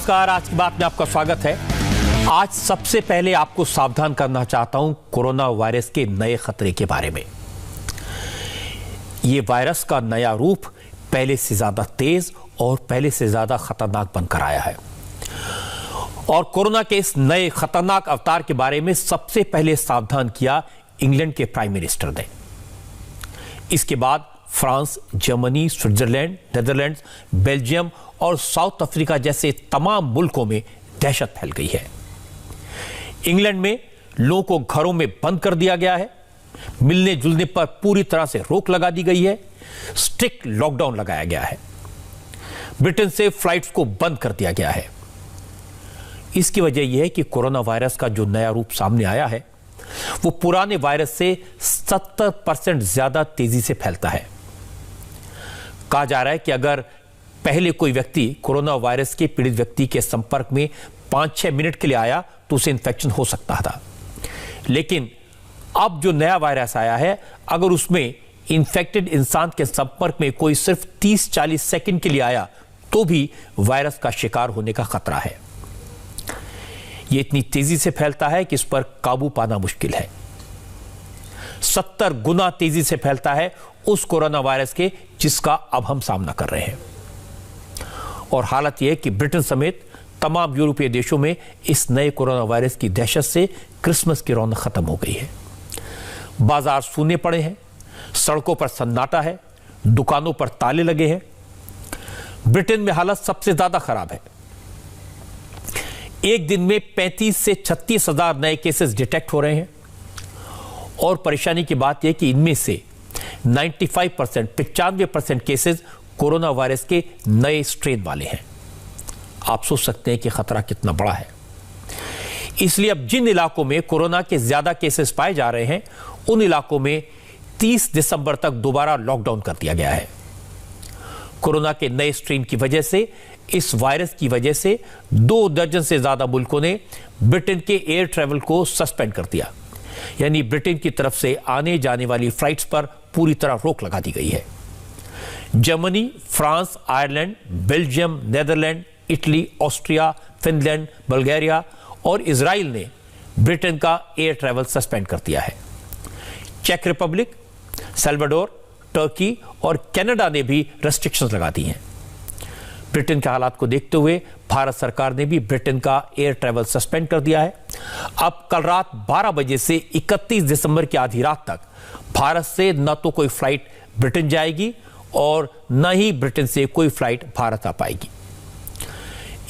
नमस्कार, आज की बात में आपका स्वागत है। आज सबसे पहले आपको सावधान करना चाहता हूं कोरोना वायरस के नए खतरे के बारे में। यह वायरस का नया रूप पहले से ज्यादा तेज और पहले से ज्यादा खतरनाक बनकर आया है। और कोरोना के इस नए खतरनाक अवतार के बारे में सबसे पहले सावधान किया इंग्लैंड के प्राइम मिनिस्टर ने। इसके बाद France, Germany, Switzerland, Netherlands, Belgium और साउथ अफ्रीका जैसे तमाम मुल्कों में दहशत फैल गई है। इंग्लैंड में लोगों को घरों में बंद कर दिया गया है, मिलने जुलने पर पूरी तरह से रोक लगा दी गई है, स्ट्रिक्ट लॉकडाउन लगाया गया है। ब्रिटेन से फ्लाइट्स को बंद कर दिया गया है। इसकी वजह यह है कि कोरोना वायरस का जो नया रूप सामने आया है वो पुराने वायरस से 70% ज्यादा तेजी से फैलता है। कहा जा रहा है कि अगर पहले कोई व्यक्ति कोरोना वायरस के पीड़ित व्यक्ति के संपर्क में 5-6 मिनट के लिए आया तो उसे इंफेक्शन हो सकता था, लेकिन अब जो नया वायरस आया है, अगर उसमें इंफेक्टेड इंसान के संपर्क में कोई सिर्फ 30-40 सेकंड के लिए आया तो भी वायरस का शिकार होने का खतरा है। यह इतनी तेजी से फैलता है कि इस पर काबू पाना मुश्किल है। 70 गुना तेजी से फैलता है उस कोरोना वायरस के जिसका अब हम सामना कर रहे हैं। और हालत यह है कि ब्रिटेन समेत तमाम यूरोपीय देशों में इस नए कोरोना वायरस की दहशत से क्रिसमस की रौनक खत्म हो गई है। बाजार सूने पड़े हैं, सड़कों पर सन्नाटा है, दुकानों पर ताले लगे हैं। ब्रिटेन में हालत सबसे ज्यादा खराब है। एक दिन में 35 से 36 हजार नए केसेस डिटेक्ट हो रहे हैं। और परेशानी की बात यह कि इनमें से 95% केसेस कोरोना वायरस के नए स्ट्रेन वाले हैं। आप सोच सकते हैं कि खतरा कितना बड़ा है। इसलिए अब जिन इलाकों में कोरोना के ज्यादा केसेस पाए जा रहे हैं उन इलाकों में 30 दिसंबर तक दोबारा लॉकडाउन कर दिया गया है। कोरोना के नए स्ट्रेन की वजह से, इस वायरस की वजह से 2 दर्जन से ज्यादा मुल्कों ने ब्रिटेन के एयर ट्रैवल को सस्पेंड कर दिया। यानी ब्रिटेन की तरफ से आने जाने वाली फ्लाइट्स पर पूरी तरह रोक लगा दी गई है। Germany, France, Ireland, Belgium, Netherland, Italy, Austria, Finland, Bulgaria और इजराइल ने ब्रिटेन का एयर ट्रैवल सस्पेंड कर दिया है। चेक रिपब्लिक, सल्वाडोर, टर्की और कनाडा ने भी रेस्ट्रिक्शंस लगा दी हैं। ब्रिटेन के हालात को देखते हुए भारत सरकार ने भी ब्रिटेन का एयर ट्रैवल सस्पेंड कर दिया है। अब कल रात 12 बजे से 31 दिसंबर की आधी रात तक भारत से न तो कोई फ्लाइट ब्रिटेन जाएगी और न ही ब्रिटेन से कोई फ्लाइट भारत आ पाएगी।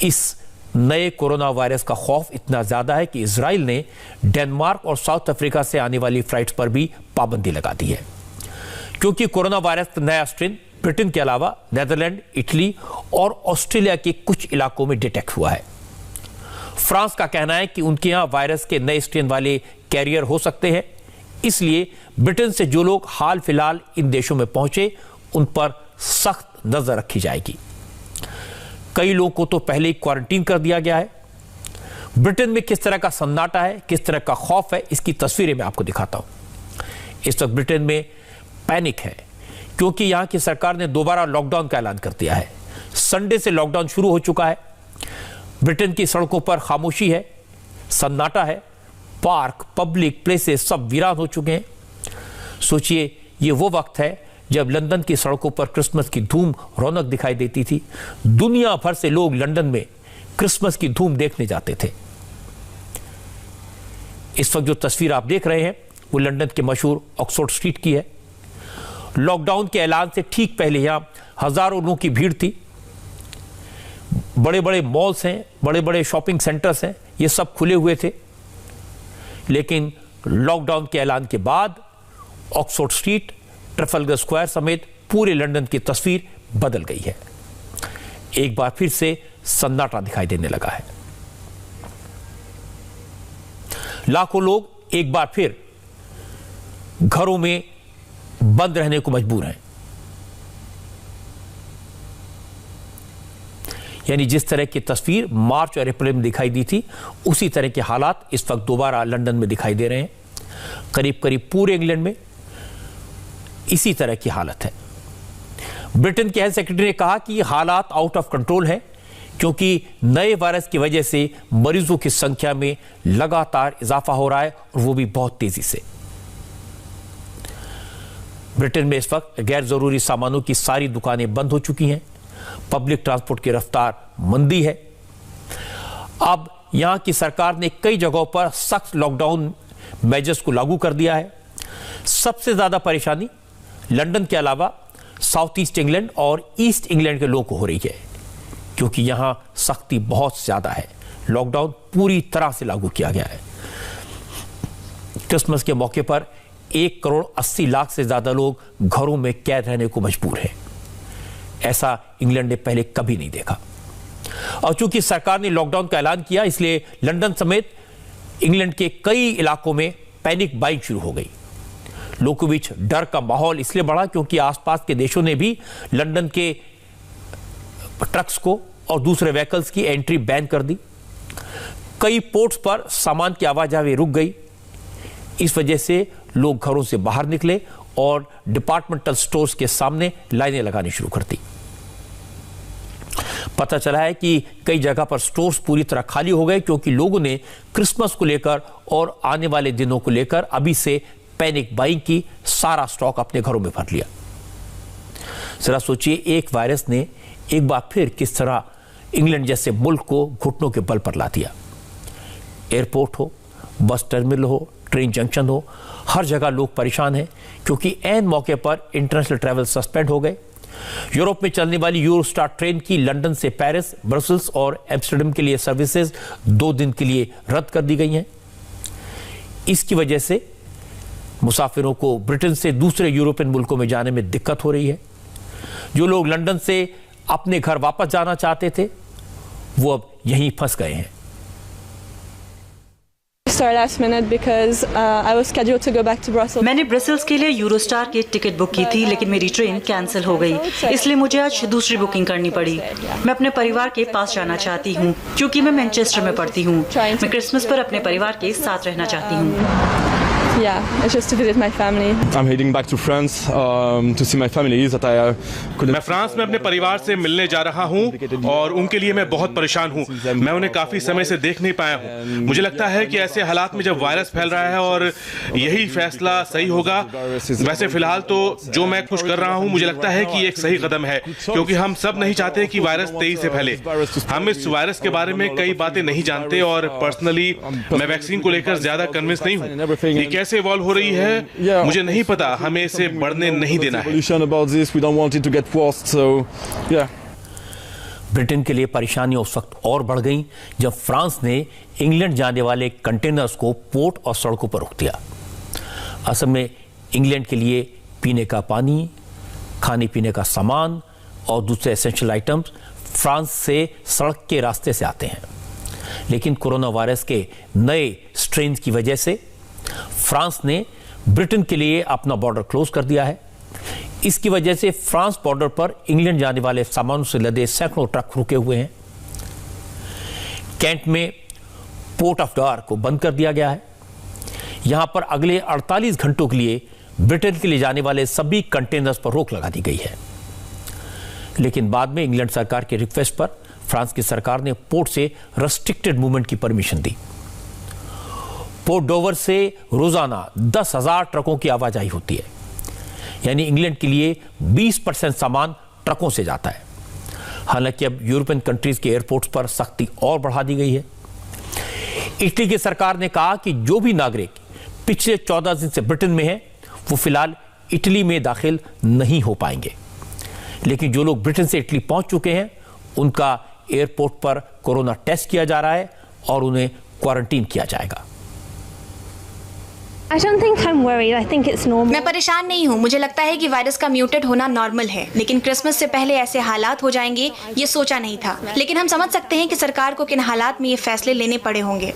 इस नए कोरोना वायरस का खौफ इतना ज्यादा है कि इजराइल ने डेनमार्क और साउथ अफ्रीका से आने वाली फ्लाइट्स पर भी पाबंदी लगा दी है, क्योंकि कोरोना वायरस का नया स्ट्रेन ब्रिटेन के अलावा नेदरलैंड, इटली और ऑस्ट्रेलिया के कुछ इलाकों में डिटेक्ट हुआ है। फ्रांस का कहना है कि उनके यहां वायरस के नए स्ट्रेन वाले कैरियर हो सकते हैं, इसलिए ब्रिटेन से जो लोग हाल फिलहाल इन देशों में पहुंचे उन पर सख्त नजर रखी जाएगी। कई लोगों को तो पहले ही क्वारंटीन कर दिया गया है। ब्रिटेन में किस तरह का सन्नाटा है, किस तरह का खौफ है, इसकी तस्वीरें मैं आपको दिखाता हूं। इस वक्त ब्रिटेन में पैनिक है क्योंकि यहां की सरकार ने दोबारा लॉकडाउन का ऐलान कर दिया है। संडे से लॉकडाउन शुरू हो चुका है। ब्रिटेन की सड़कों पर खामोशी है, सन्नाटा है, पार्क, पब्लिक प्लेसेस सब वीरान हो चुके हैं। सोचिए, ये वो वक्त है जब लंदन की सड़कों पर क्रिसमस की धूम रौनक दिखाई देती थी। दुनिया भर से लोग लंदन में क्रिसमस की धूम देखने जाते थे। इस वक्त जो तस्वीर आप देख रहे हैं वो लंदन के मशहूर ऑक्सफोर्ड स्ट्रीट की है। लॉकडाउन के ऐलान से ठीक पहले यहां हजारों लोगों की भीड़ थी। बड़े बड़े मॉल्स हैं, बड़े बड़े शॉपिंग सेंटर्स हैं, ये सब खुले हुए थे। लेकिन लॉकडाउन के ऐलान के बाद ऑक्सफोर्ड स्ट्रीट, ट्रफलगर स्क्वायर समेत पूरे लंदन की तस्वीर बदल गई है। एक बार फिर से सन्नाटा दिखाई देने लगा है। लाखों लोग एक बार फिर घरों में बंद रहने को मजबूर हैं। यानी जिस तरह की तस्वीर मार्च और अप्रैल में दिखाई दी थी उसी तरह के हालात इस वक्त दोबारा लंदन में दिखाई दे रहे हैं। करीब करीब पूरे इंग्लैंड में इसी तरह की हालत है। ब्रिटेन के हेल्थ सेक्रेटरी ने कहा कि ये हालात आउट ऑफ कंट्रोल है क्योंकि नए वायरस की वजह से मरीजों की संख्या में लगातार इजाफा हो रहा है और वो भी बहुत तेजी से। ब्रिटेन में इस वक्त गैर जरूरी सामानों की सारी दुकानें बंद हो चुकी हैं। पब्लिक ट्रांसपोर्ट की रफ्तार मंदी है। अब यहां की सरकार ने कई जगहों पर सख्त लॉकडाउन मेजर्स को लागू कर दिया है। सबसे ज्यादा परेशानी लंदन के अलावा साउथ ईस्ट इंग्लैंड और ईस्ट इंग्लैंड के लोगों को हो रही है, क्योंकि यहां सख्ती बहुत ज्यादा है। लॉकडाउन पूरी तरह से लागू किया गया है। क्रिसमस के मौके पर 1,80,00,000 से ज्यादा लोग घरों में कैद रहने को मजबूर हैं। ऐसा इंग्लैंड ने पहले कभी नहीं देखा। और चूंकि सरकार ने लॉकडाउन का ऐलान किया, इसलिए लंदन समेत इंग्लैंड के कई इलाकों में पैनिक बाइंग शुरू हो गई। लोगों के बीच डर का माहौल इसलिए बढ़ा क्योंकि आसपास के देशों ने भी लंदन के ट्रक्स को और दूसरे व्हीकल्स की एंट्री बैन कर दी। कई पोर्ट्स पर सामान की आवाजाही रुक गई। इस वजह से लोग घरों से बाहर निकले और डिपार्टमेंटल स्टोर्स के सामने लाइनें लगानी शुरू कर दी। पता चला है कि कई जगह पर स्टोर्स पूरी तरह खाली हो गए क्योंकि लोगों ने क्रिसमस को लेकर और आने वाले दिनों को लेकर अभी से पैनिक बाइंग की, सारा स्टॉक अपने घरों में भर लिया। जरा सोचिए, एक वायरस ने एक बार फिर किस तरह इंग्लैंड जैसे मुल्क को घुटनों के बल पर ला दिया। एयरपोर्ट हो, बस टर्मिनल हो, ट्रेन जंक्शन हो, हर जगह लोग परेशान हैं क्योंकि ऐन मौके पर इंटरनेशनल ट्रैवल सस्पेंड हो गए। यूरोप में चलने वाली यूरोस्टार ट्रेन की लंदन से पेरिस, ब्रसेल्स और एम्स्टर्डम के लिए सर्विसेज 2 दिन के लिए रद्द कर दी गई हैं। इसकी वजह से मुसाफिरों को ब्रिटेन से दूसरे यूरोपियन मुल्कों में जाने में दिक्कत हो रही है। जो लोग लंदन से अपने घर वापस जाना चाहते थे, वो अब यहीं फंस गए हैं। मैंने ब्रसेल्स के लिए यूरोस्टार की टिकट बुक की थी, लेकिन मेरी ट्रेन कैंसिल हो गई, इसलिए मुझे आज दूसरी बुकिंग करनी पड़ी। मैं अपने परिवार के पास जाना चाहती हूँ क्योंकि मैं मैनचेस्टर में पढ़ती हूँ। मैं क्रिसमस पर अपने परिवार के साथ रहना चाहती हूँ। Yeah, it's just to visit my family. I'm heading back to France to see my family that I couldn't. मैं फ्रांस में अपने परिवार से मिलने जा रहा हूं और उनके लिए मैं बहुत परेशान हूं। मैं उन्हें काफी समय से देख नहीं पाया हूं। मुझे लगता है कि ऐसे हालात में जब वायरस फैल रहा है और यही फैसला सही होगा। वैसे फिलहाल तो जो मैं कुछ कर रहा हूं, मुझे लगता है कि एक सही कदम है, क्योंकि हम सब नहीं चाहते कि वायरस तेजी से फैले। हम इस वायरस के बारे में कई बातें नहीं जानते और पर्सनली मैं वैक्सीन को लेकर ज्यादा कन्विंस नहीं हूं। कैसे इवॉल्व हो रही है मुझे नहीं पता, हमें इसे बढ़ने नहीं देना है। ब्रिटेन के लिए परेशानियां उस वक्त और बढ़ गईं जब फ्रांस ने इंग्लैंड जाने वाले कंटेनर्स को पोर्ट और सड़कों पर रोक दिया। असल में इंग्लैंड के लिए पीने का पानी, खाने पीने का सामान और दूसरे एसेंशियल आइटम्स फ्रांस से सड़क के रास्ते से आते हैं, लेकिन कोरोना वायरस के नए स्ट्रेन की वजह से फ्रांस ने ब्रिटेन के लिए अपना बॉर्डर क्लोज कर दिया है। इसकी वजह से फ्रांस बॉर्डर पर इंग्लैंड जाने वाले सामानों से लदे सैकड़ों ट्रक रुके हुए हैं। कैंट में पोर्ट ऑफ डॉर को बंद कर दिया गया है। यहां पर अगले 48 घंटों के लिए ब्रिटेन के लिए जाने वाले सभी कंटेनर्स पर रोक लगा दी गई है। लेकिन बाद में इंग्लैंड सरकार के रिक्वेस्ट पर फ्रांस की सरकार ने पोर्ट से रेस्ट्रिक्टेड मूवमेंट की परमिशन दी। पोर्ट डोवर से रोजाना 10,000 ट्रकों की आवाजाही होती है, यानी इंग्लैंड के लिए 20% सामान ट्रकों से जाता है। हालांकि अब यूरोपियन कंट्रीज के एयरपोर्ट्स पर सख्ती और बढ़ा दी गई है। इटली की सरकार ने कहा कि जो भी नागरिक पिछले 14 दिन से ब्रिटेन में है, वो फिलहाल इटली में दाखिल नहीं हो पाएंगे, लेकिन जो लोग ब्रिटेन से इटली पहुंच चुके हैं, उनका एयरपोर्ट पर कोरोना टेस्ट किया जा रहा है और उन्हें क्वारंटीन किया जाएगा। I don't think I'm worried. I think it's normal. मैं परेशान नहीं हूँ। मुझे लगता है कि वायरस का म्यूटेट होना नॉर्मल है, लेकिन क्रिसमस से पहले ऐसे हालात हो जाएंगे ये सोचा नहीं था। लेकिन हम समझ सकते हैं कि सरकार को किन हालात में ये फैसले लेने पड़े होंगे।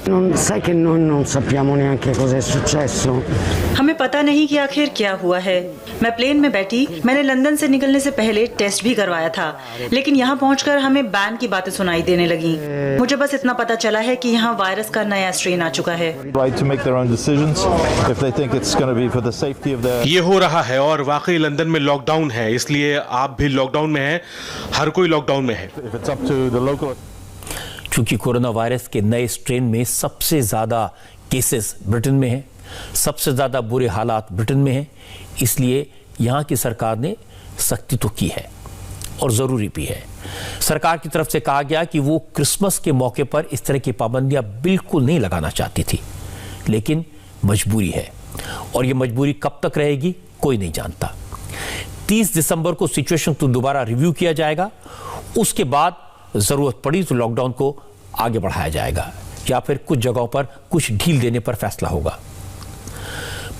हमें पता नहीं कि आखिर क्या हुआ है। मैं प्लेन में बैठी, मैंने लंदन से निकलने से पहले टेस्ट भी करवाया था, लेकिन यहाँ पहुँचकर हमें बैन की बातें सुनाई देने लगी। मुझे बस इतना पता चला है कि यहाँ वायरस का नया स्ट्रेन आ चुका है। ये हो रहा है और वाकई लंदन में लॉकडाउन है, इसलिए आप भी लॉकडाउन में हैं, हर कोई लॉकडाउन में है। चूंकि कोरोना वायरस के नए स्ट्रेन में सबसे ज़्यादा केसेस ब्रिटेन में हैं, सबसे ज़्यादा बुरे हालात ब्रिटेन में हैं, इसलिए यहाँ की सरकार ने सख्ती तो की है और ज़रूरी भी है। सरकार की तरफ से कहा गया कि वो क्रिसमस के मौके पर इस तरह की पाबंदियां बिल्कुल नहीं लगाना चाहती थी, लेकिन मजबूरी है और ये मजबूरी कब तक रहेगी कोई नहीं जानता। 30 दिसंबर को सिचुएशन को दोबारा रिव्यू किया जाएगा, उसके बाद ज़रूरत पड़ी तो लॉकडाउन को आगे बढ़ाया जाएगा या फिर कुछ जगहों पर कुछ ढील देने पर फैसला होगा।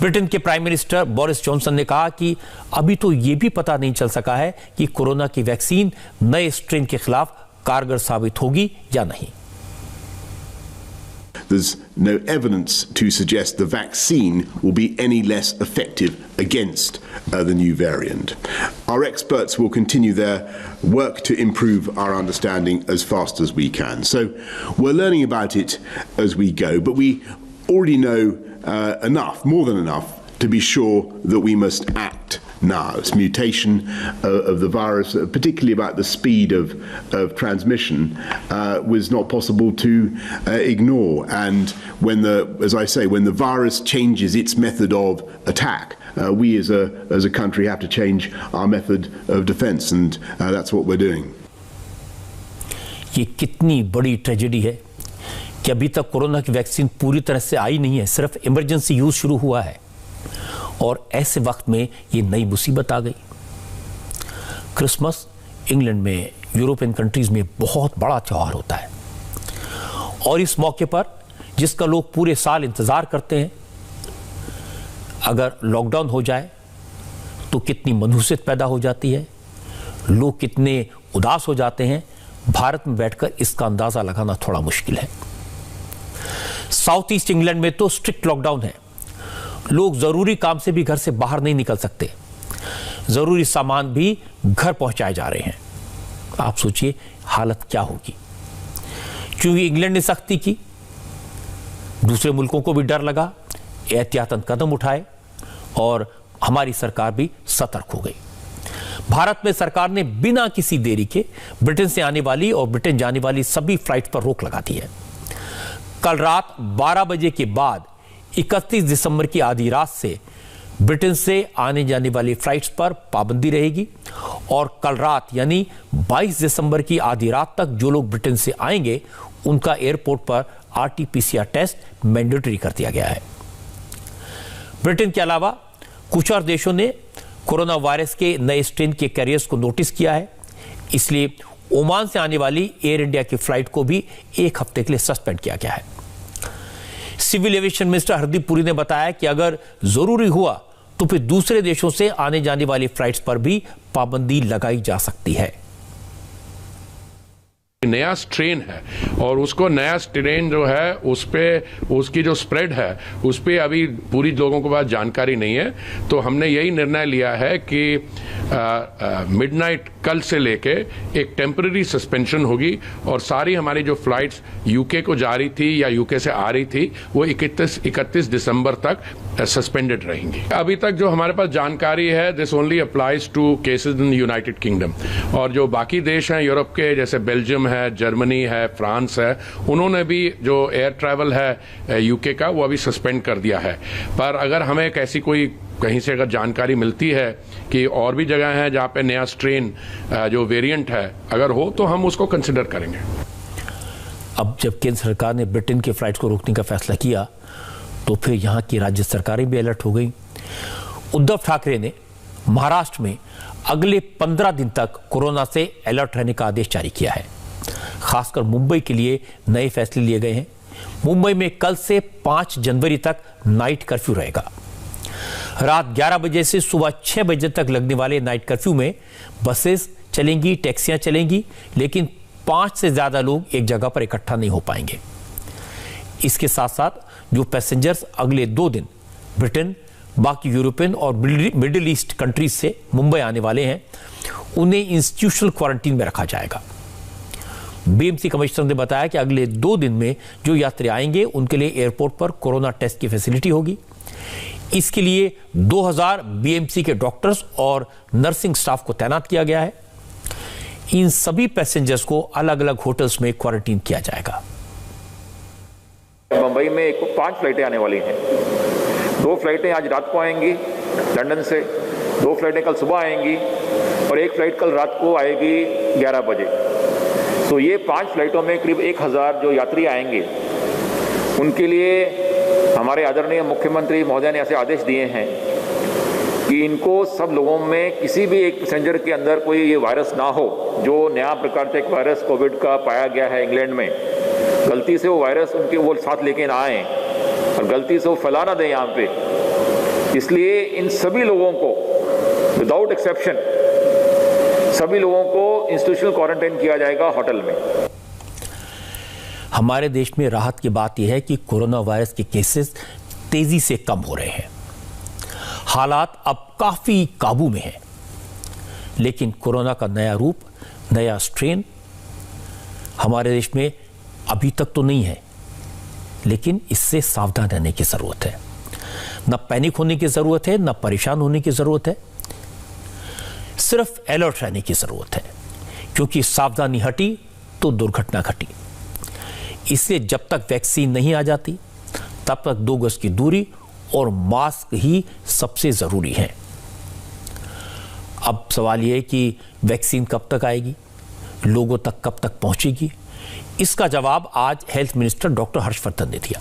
ब्रिटेन के प्राइम मिनिस्टर बोरिस जॉनसन ने कहा कि अभी तो यह भी पता नहीं चल सका है कि कोरोना की वैक्सीन नए स्ट्रेन के खिलाफ कारगर साबित होगी या नहीं। There's no evidence to suggest the vaccine will be any less effective against the new variant. Our experts will continue their work to improve our understanding as fast as we can. So we're learning about it as we go, but we already know enough, more than enough, to be sure that we must act now. It's mutation of the virus, particularly about the speed of transmission, was not possible to ignore. And when as I say, when the virus changes its method of attack, we as a country have to change our method of defense, and that's what we're doing. ये कितनी बड़ी tragedy है कि अभी तक corona की vaccine पूरी तरह से आई नहीं है, सिर्फ इमरजेंसी यूज शुरू हुआ है और ऐसे वक्त में ये नई मुसीबत आ गई। क्रिसमस इंग्लैंड में, यूरोपियन कंट्रीज में बहुत बड़ा त्यौहार होता है और इस मौके पर जिसका लोग पूरे साल इंतजार करते हैं, अगर लॉकडाउन हो जाए तो कितनी मनहूसियत पैदा हो जाती है, लोग कितने उदास हो जाते हैं, भारत में बैठकर इसका अंदाजा लगाना थोड़ा मुश्किल है। साउथ ईस्ट इंग्लैंड में तो स्ट्रिक्ट लॉकडाउन है, लोग जरूरी काम से भी घर से बाहर नहीं निकल सकते, जरूरी सामान भी घर पहुंचाए जा रहे हैं। आप सोचिए हालत क्या होगी। क्योंकि इंग्लैंड ने सख्ती की, दूसरे मुल्कों को भी डर लगा, एहतियातन कदम उठाए और हमारी सरकार भी सतर्क हो गई। भारत में सरकार ने बिना किसी देरी के ब्रिटेन से आने वाली और ब्रिटेन जाने वाली सभी फ्लाइट पर रोक लगा दी है। कल रात 12 बजे के बाद 31 दिसंबर की आधी रात से ब्रिटेन से आने जाने वाली फ्लाइट्स पर पाबंदी रहेगी और कल रात यानी 22 दिसंबर की आधी रात तक जो लोग ब्रिटेन से आएंगे उनका एयरपोर्ट पर RT-PCR टेस्ट मैंडेटरी कर दिया गया है। ब्रिटेन के अलावा कुछ और देशों ने कोरोना वायरस के नए स्ट्रेन के कैरियर्स को नोटिस किया है, इसलिए ओमान से आने वाली एयर इंडिया की फ्लाइट को भी 1 हफ्ते के लिए सस्पेंड किया गया है। Civil aviation minister Hardeep Puri ने बताया कि अगर जरूरी हुआ तो फिर दूसरे देशों से आने जाने वाली फ्लाइट्स पर भी पाबंदी लगाई जा सकती है। नया स्ट्रेन है और उसको नया स्ट्रेन जो है उस पे उसकी जो स्प्रेड है उस पे अभी पूरी लोगों के पास जानकारी नहीं है, तो हमने यही निर्णय लिया है कि मिडनाइट कल से लेके एक टेम्पररी सस्पेंशन होगी और सारी हमारी जो फ्लाइट्स यूके को जा रही थी या यूके से आ रही थी वो 31 दिसंबर तक सस्पेंडेड रहेंगी। अभी तक जो हमारे पास जानकारी है this only applies to cases in United Kingdom, और जो बाकी देश हैं यूरोप के जैसे बेल्जियम है, जर्मनी है, फ्रांस है, उन्होंने भी जो एयर ट्रैवल है यूके का वो अभी सस्पेंड कर दिया है। पर अगर हमें कैसी कोई कहीं से अगर जानकारी मिलती है कि और भी जगह हैं जहां पे नया स्ट्रेन जो वेरिएंट है अगर हो तो हम उसको कंसिडर करेंगे। अब जब केंद्र सरकार ने ब्रिटेन की फ्लाइट को रोकने का फैसला किया तो फिर यहाँ की राज्य सरकारें भी अलर्ट हो गई। उद्धव ठाकरे ने महाराष्ट्र में अगले 15 दिन तक कोरोना से अलर्ट रहने का आदेश जारी किया है। खासकर मुंबई के लिए नए फैसले लिए गए हैं। मुंबई में कल से 5 जनवरी तक नाइट कर्फ्यू रहेगा। रात 11 बजे से सुबह 6 बजे तक लगने वाले नाइट कर्फ्यू में बसेस चलेंगी, टैक्सियां चलेंगी, लेकिन 5 से ज्यादा लोग एक जगह पर इकट्ठा नहीं हो पाएंगे। इसके साथ साथ जो पैसेंजर्स अगले 2 दिन ब्रिटेन, बाकी यूरोपियन और मिडिल ईस्ट कंट्रीज से मुंबई आने वाले हैं उन्हें इंस्टीट्यूशनल क्वारंटीन में रखा जाएगा। बीएमसी कमिश्नर ने बताया कि अगले 2 दिन में जो यात्री आएंगे उनके लिए एयरपोर्ट पर कोरोना टेस्ट की फैसिलिटी होगी। इसके लिए 2000 बीएमसी के डॉक्टर्स और नर्सिंग स्टाफ को तैनात किया गया है। इन सभी पैसेंजर्स को अलग अलग होटल्स में क्वारंटीन किया जाएगा। मुंबई में 5 फ्लाइटें आने वाली हैं। 2 फ्लाइटें आज रात को आएंगी लंदन से, 2 फ्लाइटें कल सुबह आएंगी और 1 फ्लाइट कल रात को आएगी 11 बजे। तो ये 5 फ्लाइटों में करीब 1000 जो यात्री आएंगे, उनके लिए हमारे आदरणीय मुख्यमंत्री महोदय ने ऐसे आदेश दिए हैं कि इनको सब लोगों में किसी भी एक पैसेंजर के अंदर कोई ये वायरस ना हो। जो नया प्रकार से एक वायरस कोविड का पाया गया है इंग्लैंड में, गलती से वो वायरस उनके वो साथ लेके ना आए और गलती से वो फैला ना दें यहाँ पे। इसलिए इन सभी लोगों को विदाउट एक्सेप्शन सभी लोगों को इंस्टीट्यूशनल क्वारंटाइन किया जाएगा होटल में। हमारे देश में राहत की बात यह है कि कोरोना वायरस के केसेस तेजी से कम हो रहे हैं। हालात अब काफी काबू में हैं, लेकिन कोरोना का नया रूप, नया स्ट्रेन हमारे देश में अभी तक तो नहीं है, लेकिन इससे सावधान रहने की जरूरत है। न पैनिक होने की जरूरत है, न परेशान होने की जरूरत है, सिर्फ अलर्ट रहने की जरूरत है, क्योंकि सावधानी हटी तो दुर्घटना घटी। इसलिए जब तक वैक्सीन नहीं आ जाती, तब तक 2 गज की दूरी और मास्क ही सबसे जरूरी है। अब सवाल यह है कि वैक्सीन कब तक आएगी, लोगों तक कब तक पहुंचेगी। इसका जवाब आज हेल्थ मिनिस्टर डॉक्टर हर्षवर्धन ने दिया।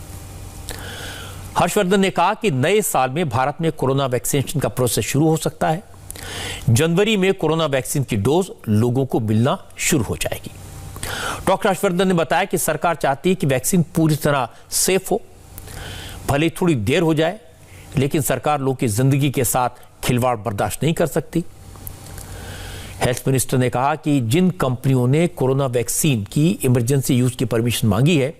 हर्षवर्धन ने कहा कि नए साल में भारत में कोरोना वैक्सीनेशन का प्रोसेस शुरू हो सकता है। जनवरी में कोरोना वैक्सीन की डोज लोगों को मिलना शुरू हो जाएगी। डॉक्टर हर्षवर्धन ने बताया कि सरकार चाहती है कि वैक्सीन पूरी तरह सेफ हो, भले थोड़ी देर हो जाए, लेकिन सरकार लोगों की जिंदगी के साथ खिलवाड़ बर्दाश्त नहीं कर सकती। हेल्थ मिनिस्टर ने कहा कि जिन कंपनियों ने कोरोना वैक्सीन की इमरजेंसी यूज की परमिशन मांगी है,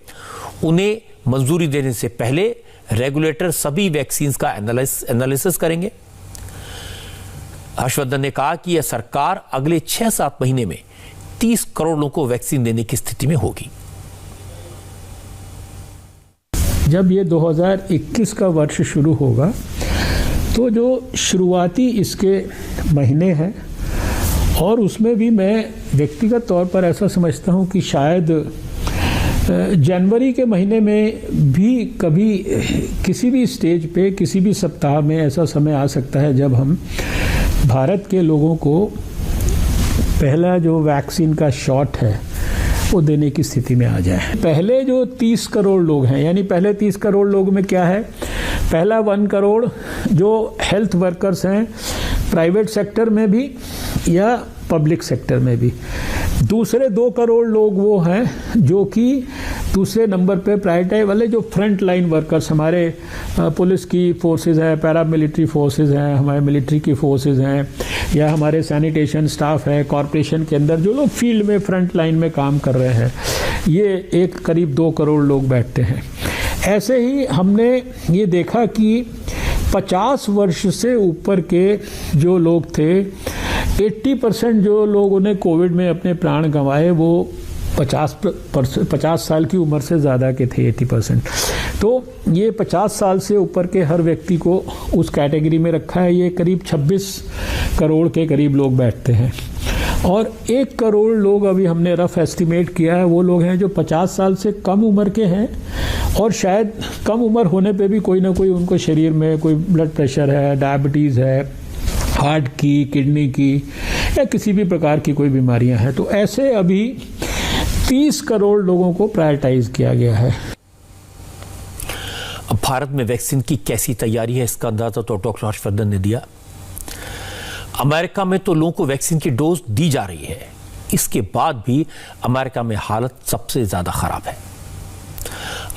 उन्हें मंजूरी देने से पहले रेगुलेटर सभी वैक्सीन का एनालिसिस करेंगे। हर्षवर्धन ने कहा कि यह सरकार अगले 6-7 महीने में 30 करोड़ लोगों को वैक्सीन देने की स्थिति में होगी। जब ये 2021 का वर्ष शुरू होगा, तो जो शुरुआती इसके महीने हैं, और उसमें भी मैं व्यक्तिगत तौर पर ऐसा समझता हूं कि शायद जनवरी के महीने में भी कभी किसी भी स्टेज पे, किसी भी सप्ताह में ऐसा समय आ सकता है जब हम भारत के लोगों को पहला जो वैक्सीन का शॉट है वो देने की स्थिति में आ जाए। पहले जो 30 करोड़ लोग हैं, यानी पहले 30 करोड़ लोग में क्या है, पहला 1 करोड़ जो हेल्थ वर्कर्स हैं प्राइवेट सेक्टर में भी या पब्लिक सेक्टर में भी। दूसरे 2 करोड़ लोग वो हैं जो कि दूसरे नंबर पे प्रायोरिटी वाले जो फ्रंट लाइन वर्कर्स, हमारे पुलिस की फोर्सेस हैं, पैरामिलिट्री फोर्सेस हैं, हमारे मिलिट्री की फोर्सेस हैं, या हमारे सैनिटेशन स्टाफ है, कॉरपोरेशन के अंदर जो लोग फील्ड में फ्रंट लाइन में काम कर रहे हैं, ये एक करीब 2 करोड़ लोग बैठते हैं। ऐसे ही हमने ये देखा कि 50 वर्ष से ऊपर के जो लोग थे, 80% जो लोगों ने कोविड में अपने प्राण गंवाए वो 50 साल की उम्र से ज़्यादा के थे, 80%। तो ये 50 साल से ऊपर के हर व्यक्ति को उस कैटेगरी में रखा है। ये करीब 26 करोड़ के करीब लोग बैठते हैं, और 1 करोड़ लोग अभी हमने रफ एस्टिमेट किया है, वो लोग हैं जो 50 साल से कम उम्र के हैं, और शायद कम उम्र होने पे भी कोई ना कोई उनको शरीर में कोई ब्लड प्रेशर है, डायबिटीज़ है, हार्ट की, किडनी की, या किसी भी प्रकार की कोई बीमारियां हैं। तो ऐसे अभी 30 करोड़ लोगों को प्रायोरिटाइज किया गया है। अब भारत में वैक्सीन की कैसी तैयारी है, इसका अंदाजा तो डॉक्टर हर्षवर्धन ने दिया। अमेरिका में तो लोगों को वैक्सीन की डोज दी जा रही है, इसके बाद भी अमेरिका में हालत सबसे ज्यादा खराब है।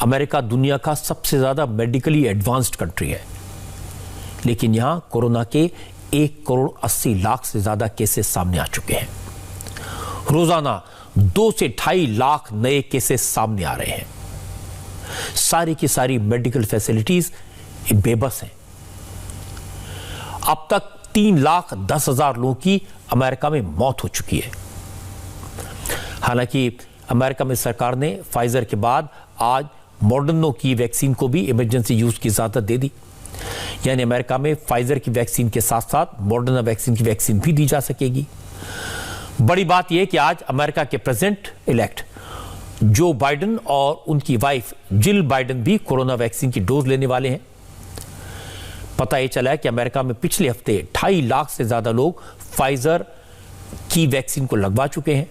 अमेरिका दुनिया का सबसे ज्यादा मेडिकली एडवांस्ड कंट्री है, लेकिन यहां कोरोना के 1 करोड़ 80 लाख से ज्यादा केसेस सामने आ चुके हैं। रोजाना 2 से 2.5 लाख नए केसेस सामने आ रहे हैं। सारी की सारी मेडिकल फैसिलिटीज बेबस हैं। अब तक 3,10,000 लोगों की अमेरिका में मौत हो चुकी है। हालांकि अमेरिका में सरकार ने फाइजर के बाद आज मॉडर्ना की वैक्सीन को भी इमरजेंसी यूज की इजाजत दे दी, यानी अमेरिका में फाइजर की वैक्सीन के साथ साथ मॉडर्ना वैक्सीन की वैक्सीन भी दी जा सकेगी। बड़ी बात यह कि आज अमेरिका के प्रेसिडेंट इलेक्ट जो बाइडेन और उनकी वाइफ जिल बाइडेन भी कोरोना वैक्सीन की डोज लेने वाले हैं। पता यह चला है कि अमेरिका में पिछले हफ्ते 2.5 लाख से ज्यादा लोग फाइजर की वैक्सीन को लगवा चुके हैं।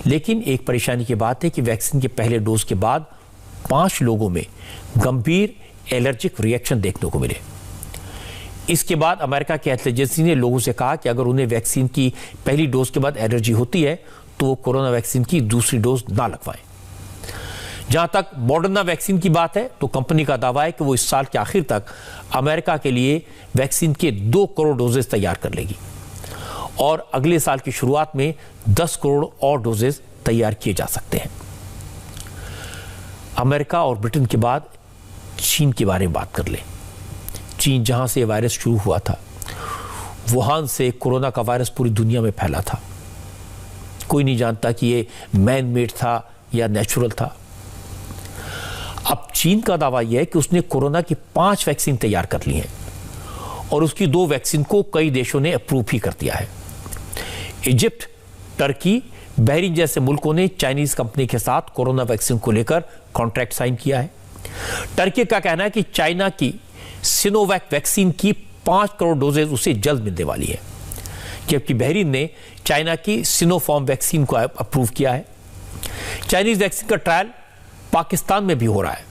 लेकिन एक परेशानी की बात है कि वैक्सीन के पहले डोज के बाद 5 लोगों में गंभीर एलर्जिक रिएक्शन देखने को मिले। इसके बाद अमेरिका की हेल्थ एजेंसी ने लोगों से कहा कि अगर उन्हें वैक्सीन की पहली डोज के बाद एलर्जी होती है तो वो कोरोना वैक्सीन की दूसरी डोज ना लगवाएं। जहां तक मॉडर्ना वैक्सीन की बात है तो कंपनी का दावा है कि वो इस साल के आखिर तक अमेरिका के लिए वैक्सीन के 2 करोड़ डोजेस तैयार कर लेगी और अगले साल की शुरुआत में 10 करोड़ और डोजेस तैयार किए जा सकते हैं। अमेरिका और ब्रिटेन के बाद चीन के बारे में बात कर लें। चीन जहां से वायरस शुरू हुआ था, वुहान से कोरोना का वायरस पूरी दुनिया में फैला था। कोई नहीं जानता कि ये मैन मेड था या नेचुरल था। अब चीन का दावा यह है कि उसने कोरोना की 5 वैक्सीन तैयार कर ली हैं और उसकी 2 वैक्सीन को कई देशों ने अप्रूव ही कर दिया है। इजिप्ट, टर्की, बहरीन जैसे मुल्कों ने चाइनीज कंपनी के साथ कोरोना वैक्सीन को लेकर कॉन्ट्रैक्ट साइन किया है। टर्की का कहना है कि चाइना की सिनोवैक वैक्सीन की 5 करोड़ डोजेज उसे जल्द मिलने वाली है, जबकि बहरीन ने चाइना की सिनोफार्म वैक्सीन को अप्रूव किया है। चाइनीज वैक्सीन का ट्रायल पाकिस्तान में भी हो रहा है।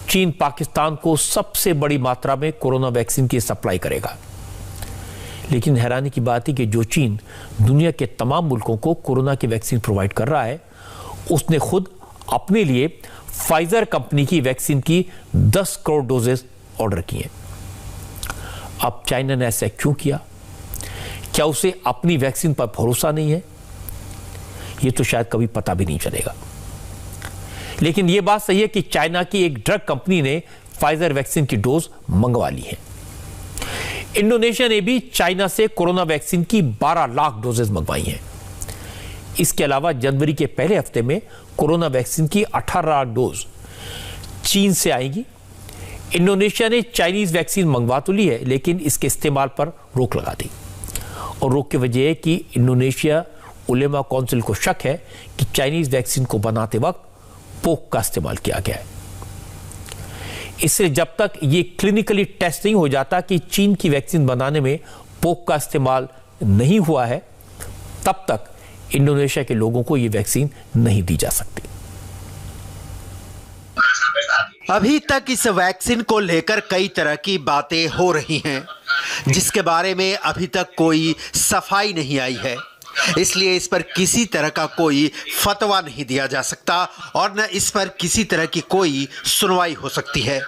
चीन पाकिस्तान को सबसे बड़ी मात्रा में कोरोना वैक्सीन की सप्लाई करेगा। लेकिन हैरानी की बात है कि जो चीन दुनिया के तमाम मुल्कों को कोरोना की वैक्सीन प्रोवाइड कर रहा है, उसने खुद अपने लिए फाइजर कंपनी की वैक्सीन की 10 करोड़ डोजेस ऑर्डर किए। अब चाइना ने ऐसा क्यों किया? क्या उसे अपनी वैक्सीन पर भरोसा नहीं है? यह तो शायद कभी पता भी नहीं चलेगा। लेकिन यह बात सही है कि चाइना की एक ड्रग कंपनी ने फाइजर वैक्सीन की डोज मंगवा ली है। इंडोनेशिया ने भी चाइना से कोरोना वैक्सीन की 12 लाख डोजेज मंगवाई हैं। इसके अलावा जनवरी के पहले हफ्ते में कोरोना वैक्सीन की 18 लाख डोज चीन से आएगी। इंडोनेशिया ने चाइनीज वैक्सीन मंगवा तो ली है, लेकिन इसके इस्तेमाल पर रोक लगा दी। और रोक की वजह है कि इंडोनेशिया उलेमा काउंसिल को शक है कि चाइनीज वैक्सीन को बनाते वक्त पोक का इस्तेमाल किया गया है। इससे जब तक ये क्लिनिकली टेस्ट नहीं हो जाता कि चीन की वैक्सीन बनाने में पोक का इस्तेमाल नहीं हुआ है, तब तक इंडोनेशिया के लोगों को ये वैक्सीन नहीं दी जा सकती। अभी तक इस वैक्सीन को लेकर कई तरह की बातें हो रही हैं, जिसके बारे में अभी तक कोई सफाई नहीं आई है। इसलिए इस पर किसी तरह का कोई फतवा नहीं दिया जा सकता और न इस पर किसी तरह की कोई सुनवाई हो सकती है।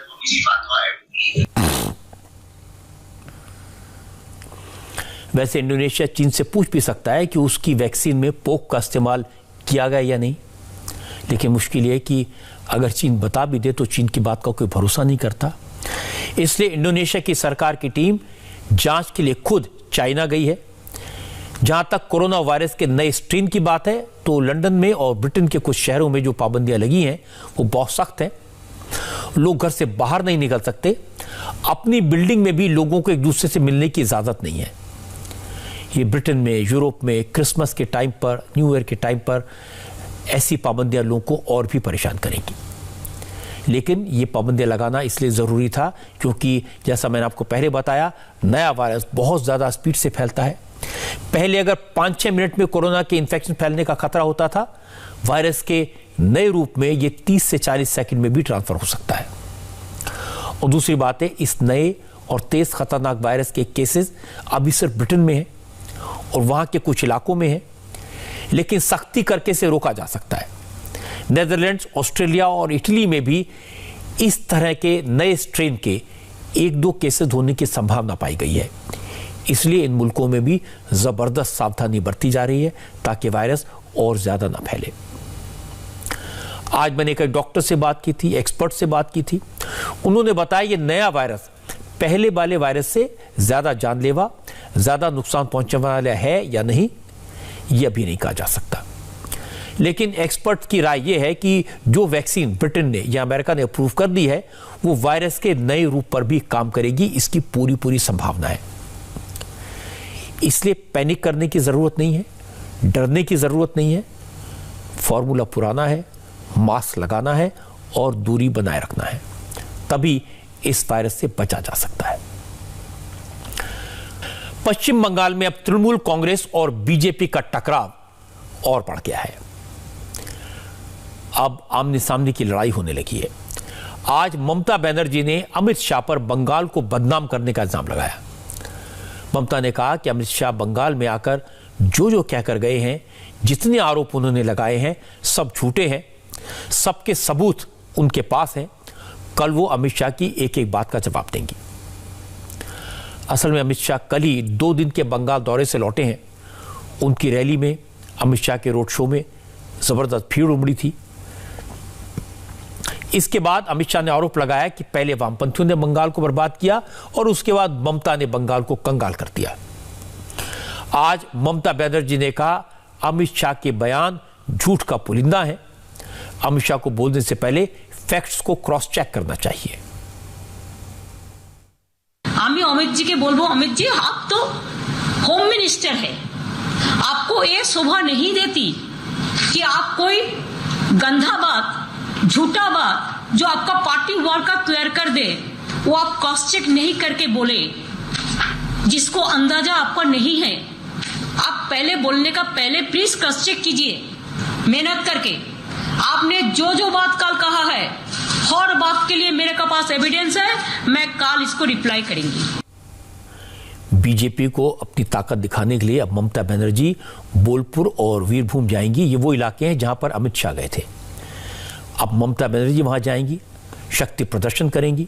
वैसे इंडोनेशिया चीन से पूछ भी सकता है कि उसकी वैक्सीन में पोक का इस्तेमाल किया गया या नहीं, लेकिन मुश्किल है कि अगर चीन बता भी दे तो चीन की बात का कोई भरोसा नहीं करता। इसलिए इंडोनेशिया की सरकार की टीम जांच के लिए खुद चाइना गई है। जहां तक कोरोना वायरस के नए स्ट्रेन की बात है तो लंदन में और ब्रिटेन के कुछ शहरों में जो पाबंदियां लगी हैं वो बहुत सख्त हैं। लोग घर से बाहर नहीं निकल सकते। अपनी बिल्डिंग में भी लोगों को एक दूसरे से मिलने की इजाजत नहीं है। ये ब्रिटेन में, यूरोप में क्रिसमस के टाइम पर, न्यू ईयर के टाइम पर ऐसी पाबंदियां लोगों को और भी परेशान करेंगी। लेकिन ये पाबंदियां लगाना इसलिए ज़रूरी था क्योंकि जैसा मैंने आपको पहले बताया, नया वायरस बहुत ज़्यादा स्पीड से फैलता है। पहले अगर 5-6 मिनट में कोरोना के इन्फेक्शन फैलने का खतरा होता था, वायरस के नए रूप में ये 30 से 40 सेकंड में भी ट्रांसफर हो सकता है। और दूसरी बात है, इस नए और तेज खतरनाक वायरस के केसेस अभी सिर्फ ब्रिटेन में है और वहां के कुछ इलाकों में है, लेकिन सख्ती करके से रोका जा सकता है। नेदरलैंड्स, ऑस्ट्रेलिया और इटली में भी इस तरह के नए स्ट्रेन के 1-2 केसेस होने की संभावना पाई गई है। इसलिए इन मुल्कों में भी जबरदस्त सावधानी बरती जा रही है ताकि वायरस और ज्यादा ना फैले। आज मैंने एक डॉक्टर से बात की थी, एक्सपर्ट से बात की थी। उन्होंने बताया ये नया वायरस पहले वाले वायरस से ज्यादा जानलेवा, ज्यादा नुकसान पहुंचाने वाला है या नहीं, यह अभी नहीं कहा जा सकता। लेकिन एक्सपर्ट की राय यह है कि जो वैक्सीन ब्रिटेन ने या अमेरिका ने अप्रूव कर दी है वो वायरस के नए रूप पर भी काम करेगी, इसकी पूरी संभावना है। इसलिए पैनिक करने की ज़रूरत नहीं है, डरने की ज़रूरत नहीं है। फॉर्मूला पुराना है, मास्क लगाना है और दूरी बनाए रखना है, तभी इस वायरस से बचा जा सकता है। पश्चिम बंगाल में अब तृणमूल कांग्रेस और बीजेपी का टकराव और बढ़ गया है। अब आमने सामने की लड़ाई होने लगी है। आज ममता बनर्जी ने अमित शाह पर बंगाल को बदनाम करने का इल्जाम लगाया। ममता ने कहा कि अमित शाह बंगाल में आकर जो कहकर गए हैं, जितने आरोप उन्होंने लगाए हैं, सब झूठे हैं, सबके सबूत उनके पास हैं। कल वो अमित शाह की एक एक बात का जवाब देंगी। असल में अमित शाह कल ही 2 दिन के बंगाल दौरे से लौटे हैं। उनकी रैली में, अमित शाह के रोड शो में जबरदस्त भीड़ उमड़ी थी। इसके बाद अमित शाह ने आरोप लगाया कि पहले वामपंथियों ने बंगाल को बर्बाद किया और उसके बाद ममता ने बंगाल को कंगाल कर दिया। आज ममता बनर्जी ने कहा अमित शाह के बयान झूठ का पुलिंदा है। अमित शाह को बोलने से पहले फैक्ट्स को क्रॉस चेक करना चाहिए। আমি अमित जी के बोलबो, अमित जी आप तो होम मिनिस्टर है, आपको ये शोभा नहीं देती कि आप कोई गंदा बात, झूठा बात जो आपका पार्टी वर्कर तैयार कर दे, वो आप क्रॉस चेक नहीं करके बोले, जिसको अंदाजा आपका नहीं है। आप पहले बोलने का पहले प्लीज क्रॉस चेक कीजिए मेहनत करके। आपने जो बात कल कहा है, हर बात के लिए मेरे पास एविडेंस है, मैं कल इसको रिप्लाई करेंगी। बीजेपी को अपनी ताकत दिखाने के लिए अब ममता बनर्जी बोलपुर और वीरभूम जाएंगी। ये वो इलाके हैं जहां पर अमित शाह गए थे। अब ममता बनर्जी वहां जाएंगी, शक्ति प्रदर्शन करेंगी।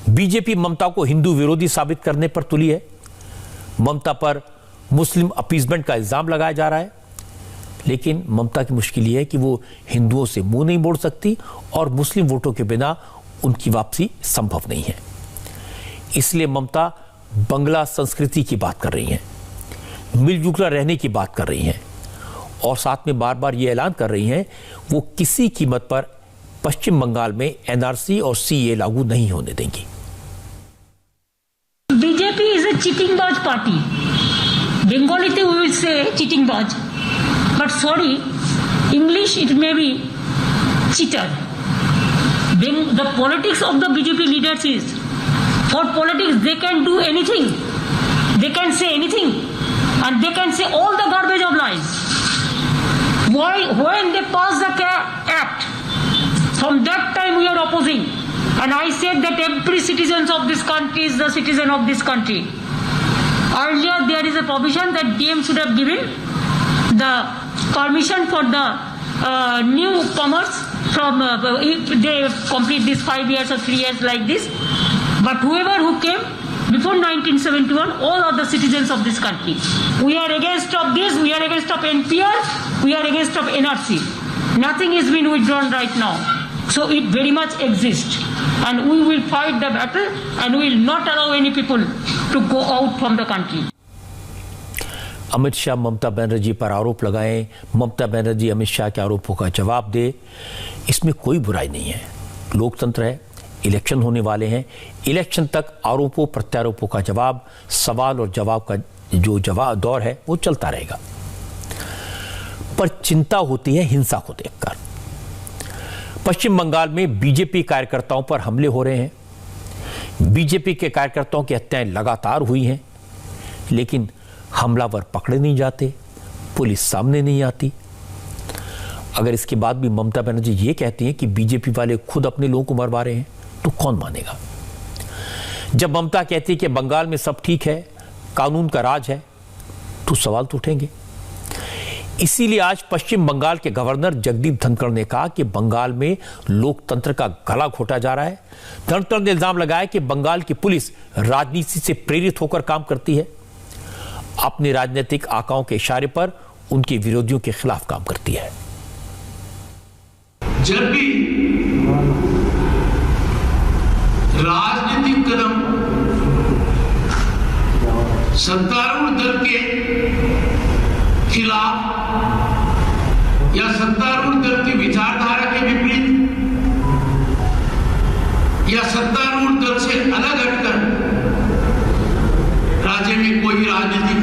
बीजेपी ममता को हिंदू विरोधी साबित करने पर तुली है। ममता पर मुस्लिम अपीजमेंट का इल्जाम लगाया जा रहा है, लेकिन ममता की मुश्किल यह है कि वो हिंदुओं से मुंह नहीं मोड़ सकती और मुस्लिम वोटों के बिना उनकी वापसी संभव नहीं है। इसलिए ममता बंगला संस्कृति की बात कर रही हैं, मिलजुल कर रहने की बात कर रही हैं और साथ में बार बार ये ऐलान कर रही हैं वो किसी कीमत पर पश्चिम बंगाल में एनआरसी और सीए लागू नहीं होने देंगी। बीजेपी इज अ चीटिंगबाज पार्टी। बेंगोलीते वी विल से चीटिंगबाज, but sorry, English it may be cheater. The politics of the BJP leaders is, for politics they can do anything, they can say anything, and they can say all the garbage of lies. Why, when they pass the act, from that time we are opposing, and I said that every citizen of this country is the citizen of this country. Earlier there is a provision that DM should have given the permission for the newcomers from if they complete this 5 years or 3 years like this. But whoever who came before 1971, all are the citizens of this country. We are against of this, we are against of NPR, we are against of NRC. Nothing is being withdrawn right now. So it very much exists. And we will fight the battle and we will not allow any people to go out from the country. Amit Shah Mamata Banerjee पर आरोप लगाएं, ममता बनर्जी अमित शाह के आरोपों का जवाब दे, इसमें कोई बुराई नहीं है। लोकतंत्र है, इलेक्शन होने वाले हैं, इलेक्शन तक आरोपों प्रत्यारोपों का जवाब, सवाल और जवाब का जो जवाब दौर है वो चलता रहेगा। पर चिंता होती है हिंसा को देखकर। पश्चिम बंगाल में बीजेपी कार्यकर्ताओं पर हमले हो रहे हैं। बीजेपी के कार्यकर्ताओं की हत्याएं लगातार हुई हैं, लेकिन हमलावर पकड़े नहीं जाते, पुलिस सामने नहीं आती। अगर इसके बाद भी ममता बनर्जी ये कहती हैं कि बीजेपी वाले खुद अपने लोगों को मरवा रहे हैं, तो कौन मानेगा? जब ममता कहती है कि बंगाल में सब ठीक है, कानून का राज है, तो सवाल तो उठेंगे। इसीलिए आज पश्चिम बंगाल के गवर्नर जगदीप धनखड़ ने कहा कि बंगाल में लोकतंत्र का गला घोटा जा रहा है। धनखड़ ने इल्जाम लगाया कि बंगाल की पुलिस राजनीति से प्रेरित होकर काम करती है, अपने राजनीतिक आकाओं के इशारे पर उनके विरोधियों के खिलाफ काम करती है। जब भी राजनीतिक कदम सत्तारूढ़ दल के खिलाफ या सत्तारूढ़ दल की विचारधारा के विपरीत या सत्तारूढ़ दल से अलग हटकर राज्य में कोई राजनीतिक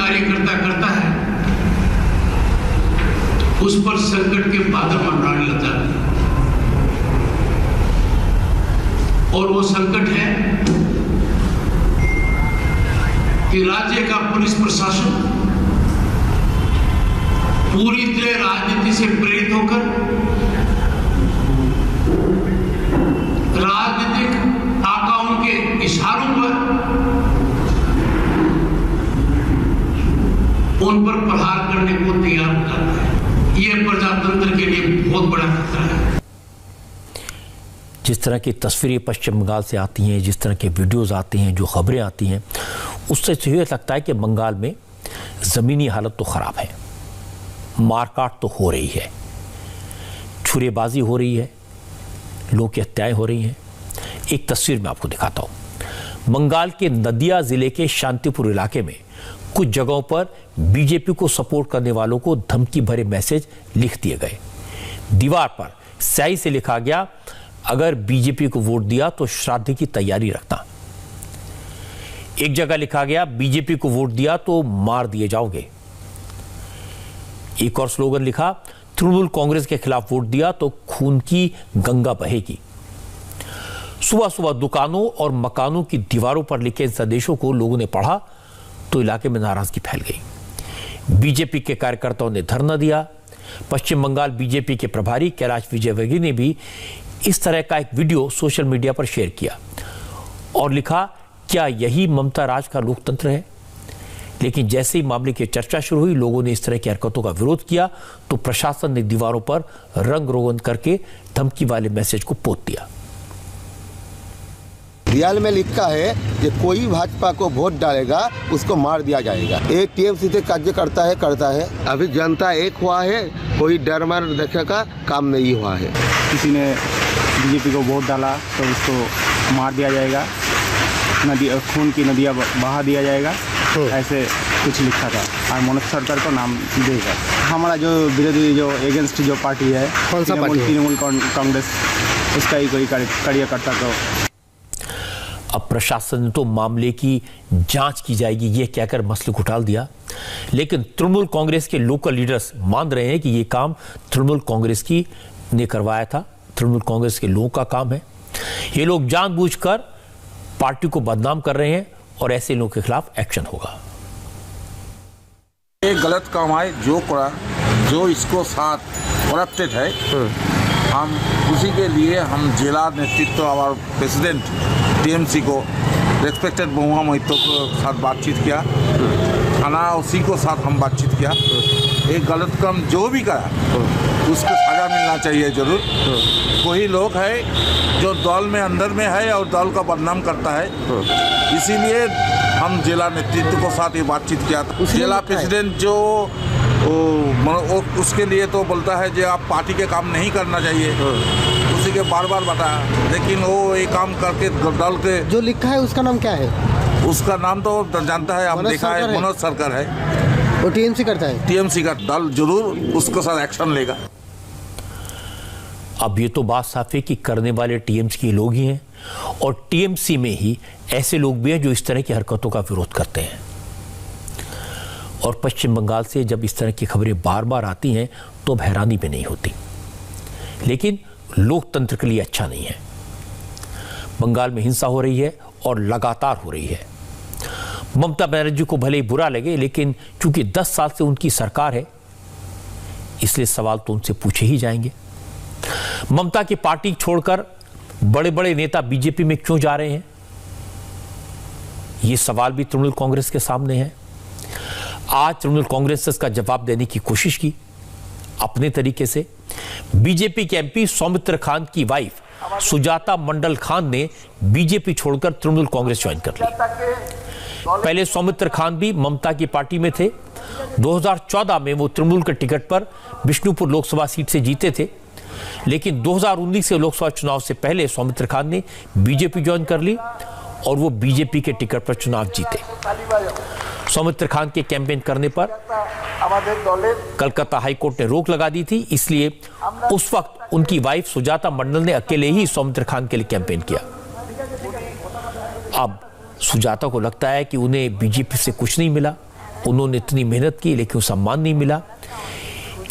संकट है कि राज्य का पुलिस प्रशासन पूरी तरह राजनीति से प्रेरित होकर राजनीतिक आकाओं के इशारों पर उन पर प्रहार करने को तैयार हो जाता है। यह प्रजातंत्र के लिए बहुत बड़ा खतरा है। जिस तरह की तस्वीरें पश्चिम बंगाल से आती हैं, जिस तरह के वीडियोस आती हैं, जो खबरें आती हैं, उससे तो ये लगता है कि बंगाल में ज़मीनी हालत तो ख़राब है, मारकाट तो हो रही है, छुरेबाजी हो रही है, लोगों की हत्याएं हो रही हैं। एक तस्वीर मैं आपको दिखाता हूँ। बंगाल के नदिया ज़िले के शांतिपुर इलाके में कुछ जगहों पर बीजेपी को सपोर्ट करने वालों को धमकी भरे मैसेज लिख दिए गए। दीवार पर स्याही से लिखा गया, अगर बीजेपी को वोट दिया तो श्राद्ध की तैयारी रखना। एक जगह लिखा गया, बीजेपी को वोट दिया तो मार दिए जाओगे। एक और स्लोगन लिखा, तृणमूल कांग्रेस के खिलाफ वोट दिया तो खून की गंगा बहेगी। सुबह सुबह दुकानों और मकानों की दीवारों पर लिखे इन संदेशों को लोगों ने पढ़ा तो इलाके में नाराजगी फैल गई। बीजेपी के कार्यकर्ताओं ने धरना दिया। पश्चिम बंगाल बीजेपी के प्रभारी कैलाश विजयवर्गीय ने भी इस तरह का एक वीडियो सोशल मीडिया पर शेयर किया और लिखा, क्या यही ममता राज का लोकतंत्र है? लेकिन जैसे ही मामले की चर्चा शुरू हुई, लोगों ने इस तरह की हरकतों का विरोध किया तो प्रशासन ने दीवारों पर रंग रोगन करके धमकी वाले मैसेज को पोत दिया। रियाल में लिखा है कि कोई भाजपा को वोट डालेगा उसको मार दिया जाएगा। एक टीएमसी से कार्य करता है। अभी जनता एक हुआ है, कोई डर मार देखे का काम नहीं हुआ है। किसी ने बीजेपी को वोट डाला तो उसको मार दिया जाएगा, नदी खून की नदियाँ बहा दिया जाएगा, ऐसे कुछ लिखा था। और मनोज सरकार को नाम देगा। हमारा जो विरोधी जो एगेंस्ट जो पार्टी है, कौन सा पार्टी? तृणमूल कांग्रेस, उसका ही कोई कार्यकर्ता को। अब प्रशासन ने तो मामले की जांच की जाएगी ये कहकर मसले को टाल दिया, लेकिन तृणमूल कांग्रेस के लोकल लीडर्स मान रहे हैं कि ये काम तृणमूल कांग्रेस की ने करवाया था, तृणमूल कांग्रेस के लोगों का काम है। ये लोग जानबूझकर पार्टी को बदनाम कर रहे हैं और ऐसे लोगों के खिलाफ एक्शन होगा। ये गलत काम है जो इसको साथ करप्टेड है। हम उसी के लिए हम जिला नेतृत्व और प्रेसिडेंट टीएमसी को रेस्पेक्टेड बहुआ मोहितो के साथ बातचीत किया, थाना उसी को साथ हम बातचीत किया। एक गलत काम जो भी करा उसको सजा मिलना चाहिए जरूर। कोई लोग है जो दल में अंदर में है और दल का बदनाम करता है, इसीलिए हम जिला नेतृत्व को साथ ये बातचीत किया था। जिला प्रेसिडेंट जो उसके लिए तो बोलता है जो आप पार्टी के काम नहीं करना चाहिए, उसी के बार बार बताया, लेकिन वो एक काम करके दल के जो लिखा है उसका नाम क्या है? उसका नाम तो जानता है, हम देखा है, मनोज सरकार है। वो टीएमसी करता है। टीएमसी का दल जरूर उसके साथ एक्शन लेगा। अब ये तो बात साफ है कि करने वाले टीएमसी के लोग ही हैं और टीएमसी में ही ऐसे लोग भी हैं जो इस तरह की हरकतों का विरोध करते हैं। और पश्चिम बंगाल से जब इस तरह की खबरें बार बार आती हैं तो अब हैरानी भी नहीं होती, लेकिन लोकतंत्र के लिए अच्छा नहीं है। बंगाल में हिंसा हो रही है और लगातार हो रही है। ममता बनर्जी को भले ही बुरा लगे, लेकिन चूंकि 10 साल से उनकी सरकार है, इसलिए सवाल तो उनसे पूछे ही जाएंगे। ममता की पार्टी छोड़कर बड़े बड़े नेता बीजेपी में क्यों जा रहे हैं, यह सवाल भी तृणमूल कांग्रेस के सामने है। आज तृणमूल कांग्रेस ने इसका जवाब देने की कोशिश की अपने तरीके से। बीजेपी के एमपी सौमित्र खान की वाइफ सुजाता मंडल खान ने बीजेपी छोड़कर तृणमूल कांग्रेस ज्वाइन कर ली। पहले सौमित्र खान भी ममता की पार्टी में थे। 2014 में वो तृणमूल के टिकट पर बिष्णुपुर लोकसभा सीट से जीते थे, लेकिन 2019 के लोकसभा चुनाव से पहले सौमित्र खान ने बीजेपी ज्वाइन कर ली और वो बीजेपी के टिकट पर चुनाव जीते। सौमित्र खान के कैंपेन करने पर कलकत्ता हाईकोर्ट ने रोक लगा दी थी, इसलिए उस वक्त उनकी वाइफ सुजाता मंडल ने अकेले ही सौमित्र खान के लिए कैंपेन किया। अब सुजाता को लगता है कि उन्हें बीजेपी से कुछ नहीं मिला, उन्होंने इतनी मेहनत की लेकिन सम्मान नहीं मिला।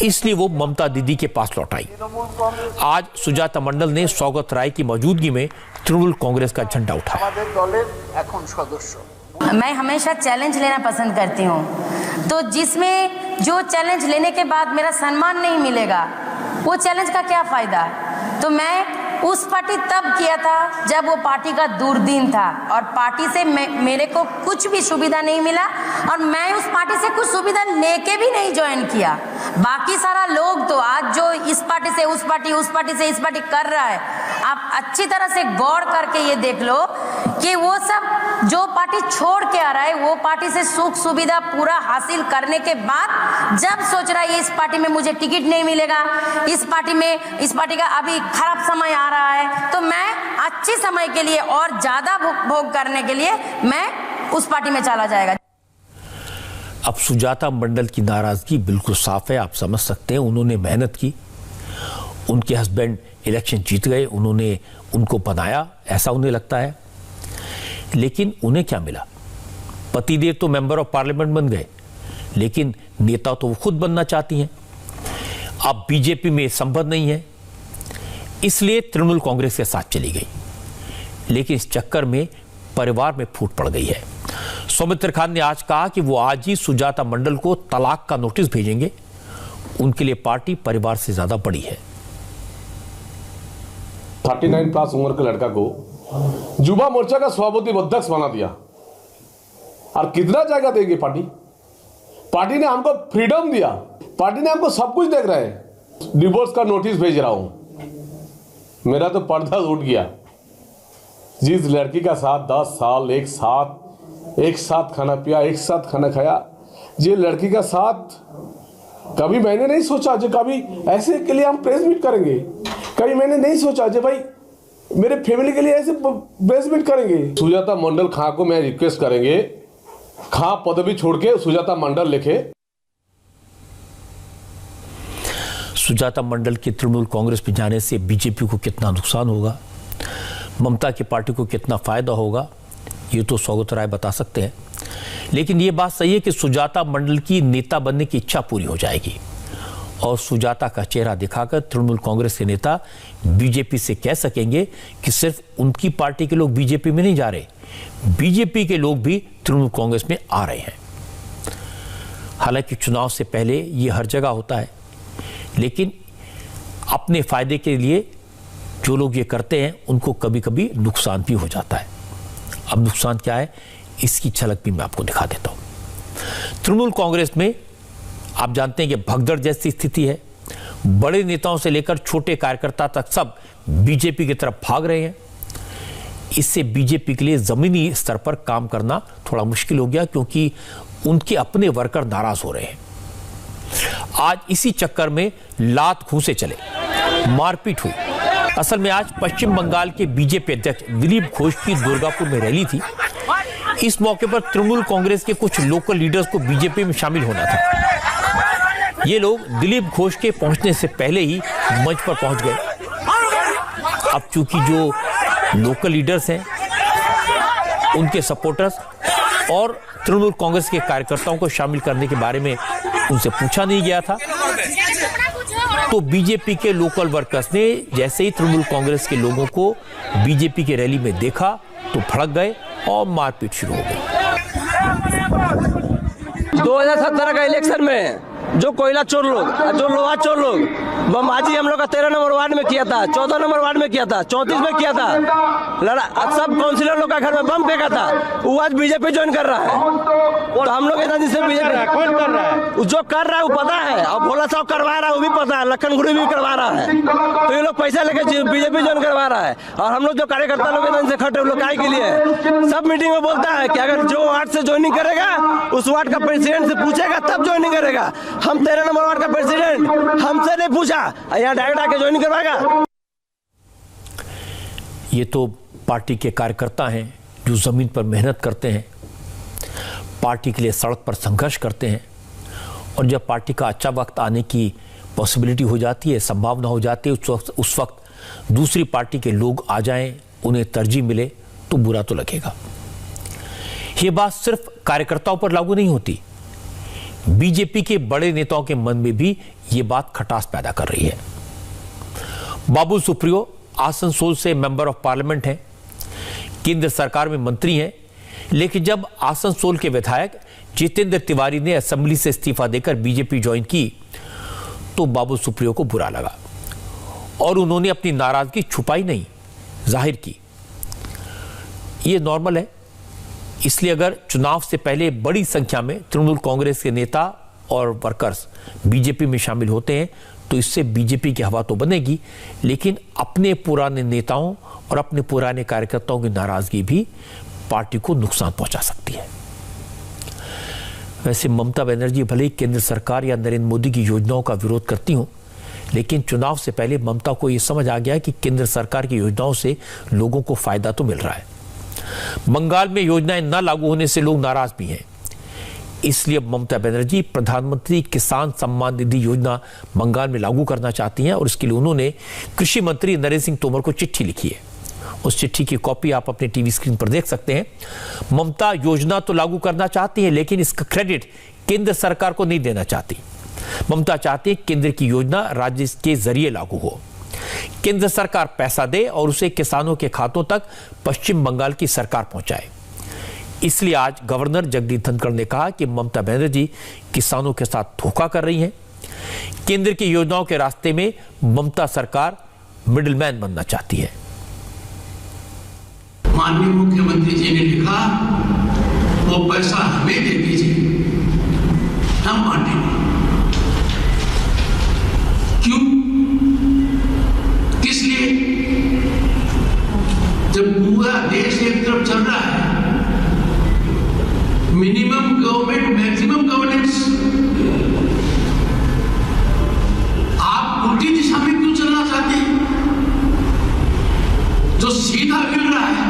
इसलिए वो ममता दीदी के पास लौट आई। आज सुजाता मंडल ने सौगत राय की मौजूदगी में तृणमूल कांग्रेस का झंडा उठाया। मैं हमेशा चैलेंज लेना पसंद करती हूँ, तो जिसमें जो चैलेंज लेने के बाद मेरा सम्मान नहीं मिलेगा वो चैलेंज का क्या फायदा। तो मैं उस पार्टी तब किया था जब वो पार्टी का दुर्दिन था और पार्टी से मेरे को कुछ भी सुविधा नहीं मिला और मैं उस पार्टी से कुछ सुविधा लेके भी नहीं ज्वाइन किया। बाकी सारा लोग तो आज जो इस पार्टी से उस पार्टी, उस पार्टी से इस पार्टी कर रहा है, आप अच्छी तरह से गौर करके ये देख लो कि वो सब जो पार्टी छोड़ के आ रहा है वो पार्टी से सुख सुविधा पूरा हासिल करने के बाद जब सोच रहा है इस पार्टी में मुझे टिकट नहीं मिलेगा, इस पार्टी का अभी खराब समय आ रहा है, तो मैं अच्छे समय के लिए और ज्यादा भोग करने के लिए मैं उस पार्टी में चला जाएगा। अब सुजाता मंडल की नाराजगी बिल्कुल साफ है, आप समझ सकते हैं। उन्होंने मेहनत की, उनके हस्बैंड इलेक्शन जीत गए, उन्होंने उनको बनाया, ऐसा उन्हें लगता है। लेकिन उन्हें क्या मिला? पतिदेव तो मेंबर ऑफ पार्लियामेंट बन गए, लेकिन नेता तो वो खुद बनना चाहती हैं। अब बीजेपी में संबंध नहीं है, इसलिए तृणमूल कांग्रेस के साथ चली गई। लेकिन इस चक्कर में परिवार में फूट पड़ गई है। सौमित्र खान ने आज कहा कि वो आज ही सुजाता मंडल को तलाक का नोटिस भेजेंगे। उनके लिए पार्टी परिवार से ज्यादा बड़ी है। 39 प्लस उम्र के लड़का को युवा मोर्चा का सभापति अध्यक्ष बना दिया, और कितना जगह देगी पार्टी? पार्टी ने हमको फ्रीडम दिया, पार्टी ने हमको सब कुछ देख रहे हैं। डिवोर्स का नोटिस भेज रहा हूं, मेरा तो पर्दा उठ गया। जिस लड़की का साथ 10 साल एक साथ खाना पिया, एक साथ खाना खाया, ये लड़की का साथ कभी मैंने नहीं सोचा जो कभी ऐसे के लिए हम प्रेस मीट करेंगे। कभी मैंने नहीं सोचा जो भाई मेरे फैमिली के लिए ऐसे प्रेस मीट करेंगे। सुजाता मंडल खां को मैं रिक्वेस्ट करेंगे, खां पदवी छोड़ के सुजाता मंडल लिखे। सुजाता मंडल के तृणमूल कांग्रेस में जाने से बीजेपी को कितना नुकसान होगा, ममता की पार्टी को कितना फायदा होगा, ये तो सौगत राय बता सकते हैं। लेकिन ये बात सही है कि सुजाता मंडल की नेता बनने की इच्छा पूरी हो जाएगी और सुजाता का चेहरा दिखाकर तृणमूल कांग्रेस के नेता बीजेपी से कह सकेंगे कि सिर्फ उनकी पार्टी के लोग बीजेपी में नहीं जा रहे, बीजेपी के लोग भी तृणमूल कांग्रेस में आ रहे हैं। हालांकि चुनाव से पहले ये हर जगह होता है, लेकिन अपने फायदे के लिए जो लोग ये करते हैं उनको कभी कभी नुकसान भी हो जाता है। अब नुकसान क्या है, इसकी झलक भी मैं आपको दिखा देता हूं। तृणमूल कांग्रेस में आप जानते हैं कि भगदड़ जैसी स्थिति है। बड़े नेताओं से लेकर छोटे कार्यकर्ता तक सब बीजेपी की तरफ भाग रहे हैं। इससे बीजेपी के लिए जमीनी स्तर पर काम करना थोड़ा मुश्किल हो गया, क्योंकि उनके अपने वर्कर नाराज हो रहे हैं। आज इसी चक्कर में लात घूंसे चले, मारपीट हुई। असल में आज पश्चिम बंगाल के बीजेपी अध्यक्ष दिलीप घोष की दुर्गापुर में रैली थी। इस मौके पर तृणमूल कांग्रेस के कुछ लोकल लीडर्स को बीजेपी में शामिल होना था। ये लोग दिलीप घोष के पहुंचने से पहले ही मंच पर पहुंच गए। अब चूंकि जो लोकल लीडर्स हैं, उनके सपोर्टर्स और तृणमूल कांग्रेस के कार्यकर्ताओं को शामिल करने के बारे में उनसे पूछा नहीं गया था, तो बीजेपी के लोकल वर्कर्स ने जैसे ही तृणमूल कांग्रेस के लोगों को बीजेपी की रैली में देखा तो भड़क गए और मारपीट शुरू हो गई। 2017 का इलेक्शन में जो कोयला चोर लोग, जो लोहा चोर लोग, बमबाजी हम लोग का 13 नंबर वार्ड में किया था, 14 नंबर वार्ड में किया था, 34 में किया था, सब काउंसिलर लोग का घर में बम फेंका था। वो आज बीजेपी ज्वाइन कर रहा है, तो हम लोग से बीजेपी कौन कर रहा है? जो कर रहा है वो पता है, और भोला साहब करवा रहा है वो भी पता है, लखन गुरु भी करवा रहा है। तो ये लोग पैसा लेकर बीजेपी ज्वाइन करवा रहा है, और हम लोग जो कार्यकर्ता लोग से खड़े लोग काय के लिए सब मीटिंग में बोलता है कि अगर जो वार्ड से ज्वाइनिंग करेगा उस वार्ड का प्रेसिडेंट से पूछेगा तब ज्वाइनिंग करेगा। हम 13 नंबर वार्ड का प्रेसिडेंट हमसे नहीं पूछा, यहाँ डायरेक्ट आके ज्वाइन करवाएगा। ये तो पार्टी के कार्यकर्ता हैं जो जमीन पर मेहनत करते हैं, पार्टी के लिए सड़क पर संघर्ष करते हैं, और जब पार्टी का अच्छा वक्त आने की पॉसिबिलिटी हो जाती है, संभावना हो जाती है, उस वक्त दूसरी पार्टी के लोग आ जाएं, उन्हें तरजीह मिले तो बुरा तो लगेगा। ये बात सिर्फ कार्यकर्ताओं पर लागू नहीं होती, बीजेपी के बड़े नेताओं के मन में भी ये बात खटास पैदा कर रही है। बाबुल सुप्रियो आसनसोल से मेंबर ऑफ पार्लियामेंट हैं, केंद्र सरकार में मंत्री हैं, लेकिन जब आसनसोल के विधायक जितेंद्र तिवारी ने असेंबली से इस्तीफा देकर बीजेपी ज्वाइन की तो बाबुल सुप्रियो को बुरा लगा और उन्होंने अपनी नाराजगी छुपाई नहीं, जाहिर की। ये नॉर्मल है। इसलिए अगर चुनाव से पहले बड़ी संख्या में तृणमूल कांग्रेस के नेता और वर्कर्स बीजेपी में शामिल होते हैं तो इससे बीजेपी की हवा तो बनेगी, लेकिन अपने पुराने नेताओं और अपने पुराने कार्यकर्ताओं की नाराजगी भी पार्टी को नुकसान पहुंचा सकती है। वैसे ममता बनर्जी भले ही केंद्र सरकार या नरेंद्र मोदी की योजनाओं का विरोध करती हूं, लेकिन चुनाव से पहले ममता को यह समझ आ गया कि केंद्र सरकार की योजनाओं से लोगों को फायदा तो मिल रहा है। बंगाल में योजनाएं न लागू होने से लोग नाराज भी हैं। इसलिए ममता बनर्जी प्रधानमंत्री किसान सम्मान निधि योजना बंगाल में लागू करना चाहती हैं और इसके लिए उन्होंने कृषि मंत्री नरेंद्र सिंह तोमर को चिट्ठी लिखी है। उस चिट्ठी की कॉपी आप अपने टीवी स्क्रीन पर देख सकते हैं। ममता योजना तो लागू करना चाहती है, लेकिन इसका क्रेडिट केंद्र सरकार को नहीं देना चाहती। ममता चाहती है केंद्र की योजना राज्य के जरिए लागू हो, केंद्र सरकार पैसा दे और उसे किसानों के खातों तक पश्चिम बंगाल की सरकार पहुंचाए। इसलिए आज गवर्नर जगदीप धनखड़ ने कहा कि ममता बनर्जी किसानों के साथ धोखा कर रही हैं। केंद्र की योजनाओं के रास्ते में ममता सरकार मिडिलमैन बनना चाहती है। माननीय मुख्यमंत्री जी ने लिखा वो पैसा हमें दे दीजिए, हम बांटेंगे। क्यों? किस लिए? जब पूरा देश एक तरफ चल रहा है, मिनिमम गवर्नमेंट मैक्सिमम गवर्नेंस, आप उल्टी दिशा में क्यों चलना चाहते हैं? जो सीधा मिल रहा है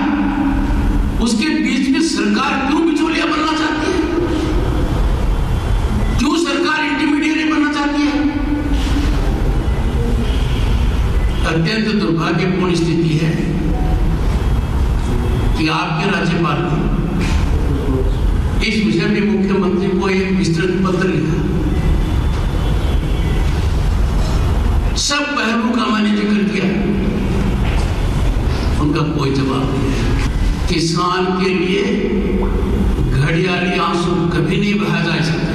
उसके बीच में सरकार क्यों बिचौलिया बनना चाहती है? क्यों सरकार इंटरमीडिएट बनना चाहती है? अत्यंत दुर्भाग्यपूर्ण स्थिति है कि आपके राज्यपाल ने इस विषय में मुख्यमंत्री को एक विस्तृत पत्र लिखा। सब पहलू का मैंने जिक्र किया, उनका कोई जवाब नहीं है। किसान के लिए घड़ियाली आंसू कभी नहीं बहा जा सकते।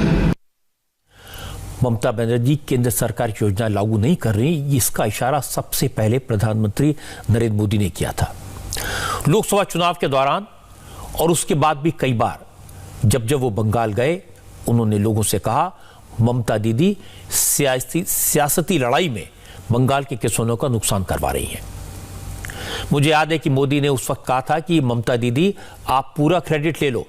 ममता बनर्जी केंद्र सरकार की योजना लागू नहीं कर रही, इसका इशारा सबसे पहले प्रधानमंत्री नरेंद्र मोदी ने किया था। लोकसभा चुनाव के दौरान और उसके बाद भी कई बार जब वो बंगाल गए, उन्होंने लोगों से कहा ममता दीदी सियासती लड़ाई में बंगाल के किसानों का नुकसान करवा रही हैं। मुझे याद है कि मोदी ने उस वक्त कहा था कि ममता दीदी आप पूरा क्रेडिट ले लो,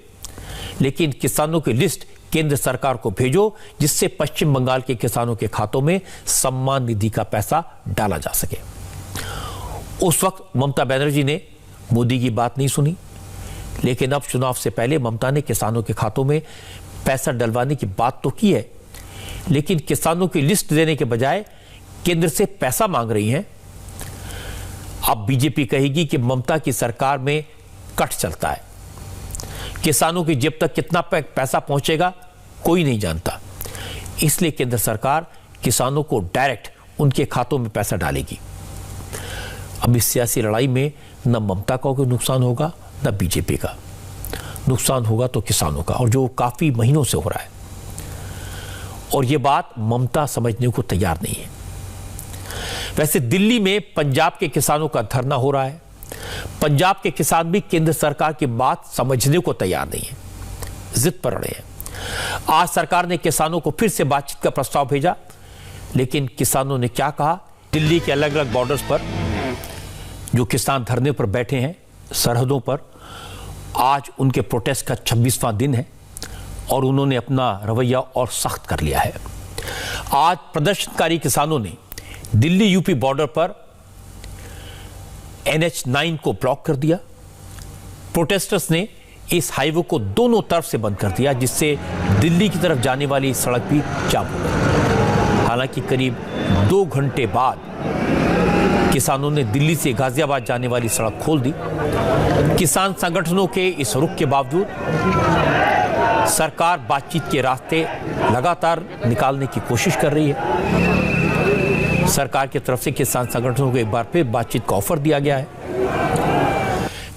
लेकिन किसानों की लिस्ट केंद्र सरकार को भेजो जिससे पश्चिम बंगाल के किसानों के खातों में सम्मान निधि का पैसा डाला जा सके। उस वक्त ममता बनर्जी ने मोदी की बात नहीं सुनी, लेकिन अब चुनाव से पहले ममता ने किसानों के खातों में पैसा डलवाने की बात तो की है, लेकिन किसानों की लिस्ट देने के बजाय केंद्र से पैसा मांग रही हैं। अब बीजेपी कहेगी कि ममता की सरकार में कट चलता है, किसानों की जेब तक कितना पैसा पहुंचेगा कोई नहीं जानता, इसलिए केंद्र सरकार किसानों को डायरेक्ट उनके खातों में पैसा डालेगी। अब इस सियासी लड़ाई में न ममता का कोई नुकसान होगा न बीजेपी का नुकसान होगा, तो किसानों का, और जो काफी महीनों से हो रहा है। और यह बात ममता समझने को तैयार नहीं है। वैसे दिल्ली में पंजाब के किसानों का धरना हो रहा है। पंजाब के किसान भी केंद्र सरकार की बात समझने को तैयार नहीं है, जिद पर अड़े हैं। आज सरकार ने किसानों को फिर से बातचीत का प्रस्ताव भेजा, लेकिन किसानों ने क्या कहा? दिल्ली के अलग अलग बॉर्डर्स पर जो किसान धरने पर बैठे हैं, सरहदों पर, आज उनके प्रोटेस्ट का 26वां दिन है और उन्होंने अपना रवैया और सख्त कर लिया है। आज प्रदर्शनकारी किसानों ने दिल्ली यूपी बॉर्डर पर NH9 को ब्लॉक कर दिया। प्रोटेस्टर्स ने इस हाईवे को दोनों तरफ से बंद कर दिया, जिससे दिल्ली की तरफ जाने वाली सड़क भी जाम हो गई। हालांकि करीब 2 घंटे बाद किसानों ने दिल्ली से गाजियाबाद जाने वाली सड़क खोल दी। किसान संगठनों के इस रुख के बावजूद सरकार बातचीत के रास्ते लगातार निकालने की कोशिश कर रही है। सरकार की तरफ से किसान संगठनों को एक बार फिर बातचीत का ऑफर दिया गया है।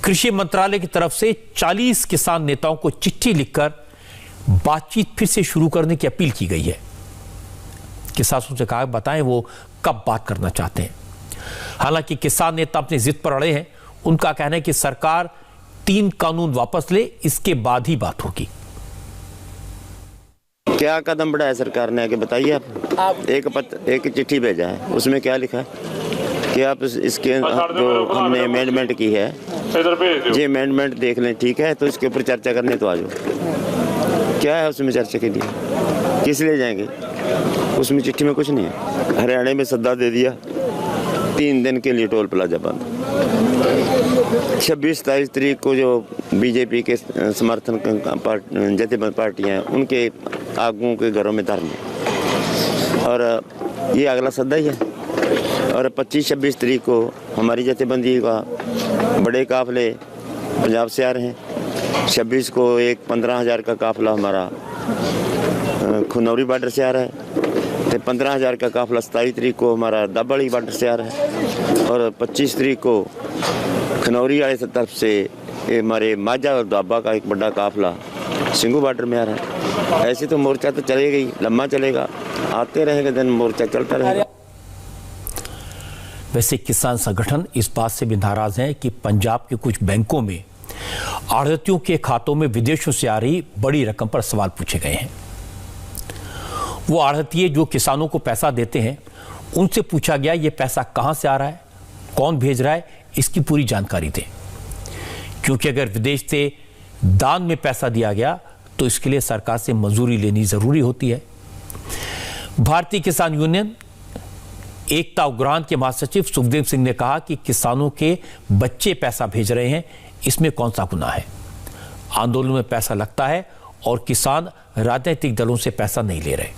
कृषि मंत्रालय की तरफ से 40 किसान नेताओं को चिट्ठी लिखकर बातचीत फिर से शुरू करने की अपील की गई है। किसानों से कहा बताएं वो कब बात करना चाहते हैं। हालांकि किसान नेता अपनी जिद पर अड़े हैं। उनका कहना है कि सरकार 3 कानून वापस ले, इसके बाद ही बात होगी। क्या कदम बढ़ाया सरकार ने आगे बताइए आप। एक चिट्ठी भेजा है, उसमें क्या लिखा है कि आप इसके जो हमने अमेंडमेंट की है ये अमेंडमेंट देख लें, ठीक है, तो इसके ऊपर चर्चा करने तो आ जाओ। क्या है उसमें चर्चा के लिए, किस लिए जाएंगे? उसमें चिट्ठी में कुछ नहीं है। हरियाणा में सद्दा दे दिया, 3 दिन के लिए टोल प्लाजा बंद। 26-27 तारीख को जो बीजेपी के समर्थन जथेबंद पार्टियां हैं उनके आगुओं के घरों में धरने, और ये अगला सद्दा ही है। और 25-26 तारीख को हमारी जथेबंदी का बड़े काफले पंजाब से आ रहे हैं। 26 को एक 15,000 का काफिला हमारा खुनौरी बॉर्डर से आ रहा है। तो 15,000 का काफिला 27 तारीख को हमारा दाबाड़ी बॉर्डर से आ रहा है। और 25 तारीख को खनौरी वाले तरफ से हमारे माझा और दाबा का एक बड़ा काफिला सिंगू बॉर्डर में आ रहा है। ऐसे तो मोर्चा तो चलेगा ही, लम्बा चलेगा, आते रहेगा दिन, मोर्चा चलता रहेगा। वैसे किसान संगठन इस बात से भी नाराज हैं कि पंजाब के कुछ बैंकों में आढ़तियों के खातों में विदेशों से आ रही बड़ी रकम पर सवाल पूछे गए हैं। वो आढ़तिये जो किसानों को पैसा देते हैं, उनसे पूछा गया ये पैसा कहां से आ रहा है, कौन भेज रहा है, इसकी पूरी जानकारी दें। क्योंकि अगर विदेश से दान में पैसा दिया गया तो इसके लिए सरकार से मंजूरी लेनी जरूरी होती है। भारतीय किसान यूनियन एकता उग्रांत के महासचिव सुखदेव सिंह ने कहा कि किसानों के बच्चे पैसा भेज रहे हैं, इसमें कौन सा गुनाह है। आंदोलन में पैसा लगता है और किसान राजनीतिक दलों से पैसा नहीं ले रहे,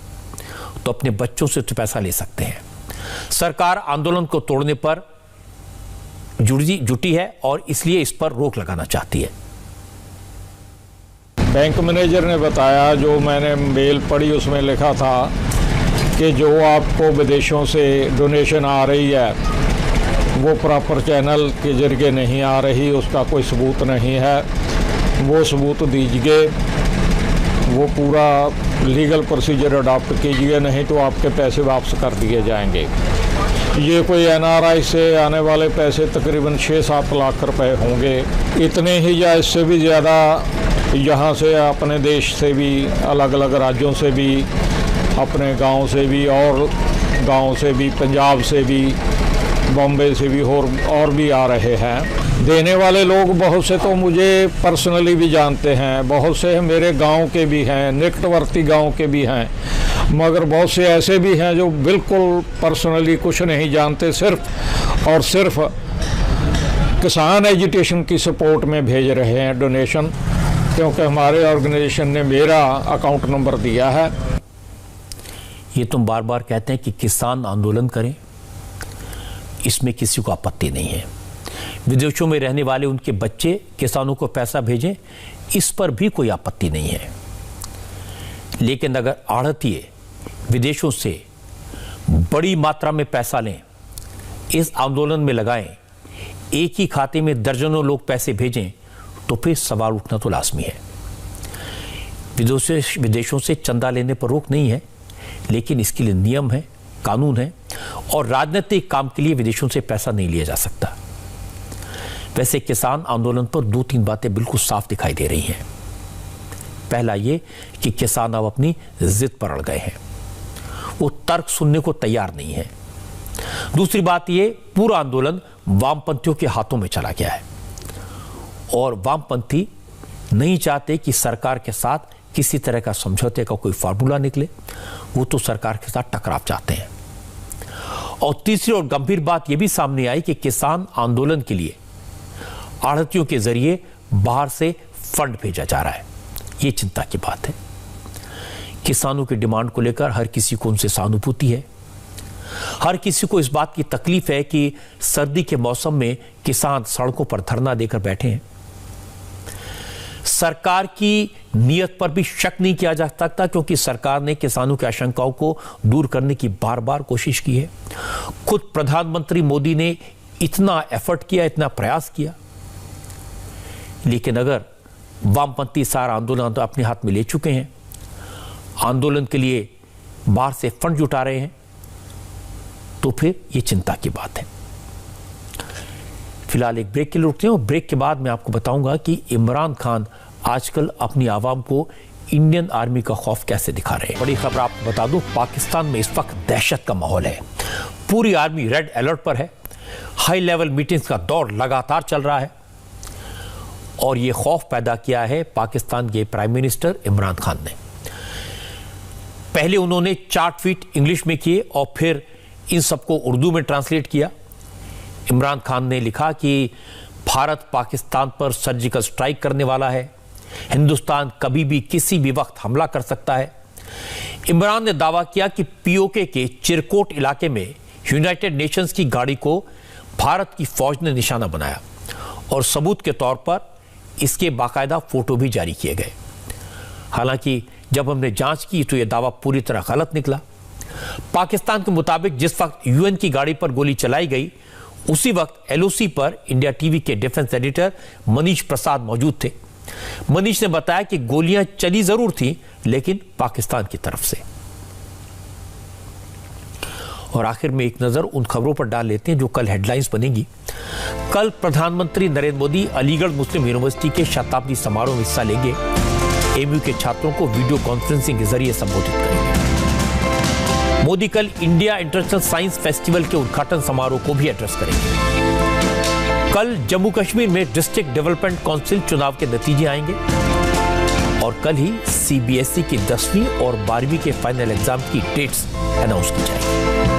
तो अपने बच्चों से तो पैसा ले सकते हैं। सरकार आंदोलन को तोड़ने पर जुटी है और इसलिए इस पर रोक लगाना चाहती है। बैंक मैनेजर ने बताया, जो मैंने मेल पढ़ी उसमें लिखा था कि जो आपको विदेशों से डोनेशन आ रही है वो प्रॉपर चैनल के जरिए नहीं आ रही, उसका कोई सबूत नहीं है, वो सबूत दीजिए, वो पूरा लीगल प्रोसीजर अडॉप्ट कीजिए, नहीं तो आपके पैसे वापस कर दिए जाएंगे। ये कोई एनआरआई से आने वाले पैसे तकरीबन 6-7 लाख रुपए होंगे, इतने ही या इससे भी ज़्यादा यहाँ से अपने देश से भी, अलग अलग राज्यों से भी, अपने गांव से भी और गांव से भी, पंजाब से भी, बॉम्बे से भी और भी आ रहे हैं। देने वाले लोग बहुत से तो मुझे पर्सनली भी जानते हैं, बहुत से मेरे गांव के भी हैं, निकटवर्ती गांव के भी हैं, मगर बहुत से ऐसे भी हैं जो बिल्कुल पर्सनली कुछ नहीं जानते, सिर्फ और सिर्फ किसान एजुटेशन की सपोर्ट में भेज रहे हैं डोनेशन, क्योंकि हमारे ऑर्गेनाइजेशन ने मेरा अकाउंट नंबर दिया है। ये तुम बार बार कहते हैं कि किसान आंदोलन करें, इसमें किसी को आपत्ति नहीं है। विदेशों में रहने वाले उनके बच्चे किसानों को पैसा भेजें, इस पर भी कोई आपत्ति नहीं है। लेकिन अगर आढ़तिये विदेशों से बड़ी मात्रा में पैसा लें, इस आंदोलन में लगाएं, एक ही खाते में दर्जनों लोग पैसे भेजें, तो फिर सवाल उठना तो लाजमी है। विदेशों से चंदा लेने पर रोक नहीं है, लेकिन इसके लिए नियम है, कानून है, और राजनीतिक काम के लिए विदेशों से पैसा नहीं लिया जा सकता। वैसे किसान आंदोलन पर 2-3 बातें बिल्कुल साफ दिखाई दे रही हैं। पहला ये कि किसान अब अपनी जिद पर अड़ गए हैं, वो तर्क सुनने को तैयार नहीं है। दूसरी बात ये, पूरा आंदोलन वामपंथियों के हाथों में चला गया है और वामपंथी नहीं चाहते कि सरकार के साथ किसी तरह का समझौते का कोई फार्मूला निकले, वो तो सरकार के साथ टकराव चाहते हैं। और तीसरी और गंभीर बात यह भी सामने आई कि किसान आंदोलन के लिए आढ़तियों के जरिए बाहर से फंड भेजा जा रहा है। ये चिंता की बात है। किसानों की डिमांड को लेकर हर किसी को उनसे सहानुभूति है, हर किसी को इस बात की तकलीफ है कि सर्दी के मौसम में किसान सड़कों पर धरना देकर बैठे हैं। सरकार की नीयत पर भी शक नहीं किया जा सकता, क्योंकि सरकार ने किसानों की आशंकाओं को दूर करने की बार बार कोशिश की है। खुद प्रधानमंत्री मोदी ने इतना एफर्ट किया, इतना प्रयास किया, लेकिन अगर वामपंथी सारा आंदोलन तो अपने हाथ में ले चुके हैं, आंदोलन के लिए बाहर से फंड जुटा रहे हैं, तो फिर यह चिंता की बात है। फिलहाल एक ब्रेक के लिए रुकते हैं और ब्रेक के बाद मैं आपको बताऊंगा कि इमरान खान आजकल अपनी आवाम को इंडियन आर्मी का खौफ कैसे दिखा रहे हैं। बड़ी खबर आपको बता दूं, पाकिस्तान में इस वक्त दहशत का माहौल है। पूरी आर्मी रेड अलर्ट पर है। हाई लेवल मीटिंग्स का दौर लगातार चल रहा है और यह खौफ पैदा किया है पाकिस्तान के प्राइम मिनिस्टर इमरान खान ने। पहले उन्होंने 4 ट्वीट इंग्लिश में किए और फिर इन सबको उर्दू में ट्रांसलेट किया। इमरान खान ने लिखा कि भारत पाकिस्तान पर सर्जिकल स्ट्राइक करने वाला है, हिंदुस्तान कभी भी किसी भी वक्त हमला कर सकता है। इमरान ने दावा किया कि पीओके के चिरकोट इलाके में यूनाइटेड नेशंस की गाड़ी को भारत की फौज ने निशाना बनाया और सबूत के तौर पर इसके बाकायदा फोटो भी जारी किए गए। हालांकि जब हमने जांच की तो यह दावा पूरी तरह गलत निकला। पाकिस्तान के मुताबिक जिस वक्त यूएन की गाड़ी पर गोली चलाई गई, उसी वक्त एलओसी पर इंडिया टीवी के डिफेंस एडिटर मनीष प्रसाद मौजूद थे। मनीष ने बताया कि गोलियां चली जरूर थी, लेकिन पाकिस्तान की तरफ से। और आखिर में एक नजर उन खबरों पर डाल लेते हैं जो कल हेडलाइंस बनेगी। कल प्रधानमंत्री नरेंद्र मोदी अलीगढ़ मुस्लिम यूनिवर्सिटी के शताब्दी समारोह में हिस्सा लेंगे। एमयू के छात्रों को वीडियो कॉन्फ्रेंसिंग के जरिए संबोधित करेंगे। मोदी कल इंडिया इंटरनेशनल साइंस फेस्टिवल के उद्घाटन समारोह को भी एड्रेस करेंगे। कल जम्मू कश्मीर में डिस्ट्रिक्ट डेवलपमेंट काउंसिल चुनाव के नतीजे आएंगे और कल ही सीबीएसई की 10वीं और 12वीं के फाइनल एग्जाम की डेट्स अनाउंस की जाएंगी।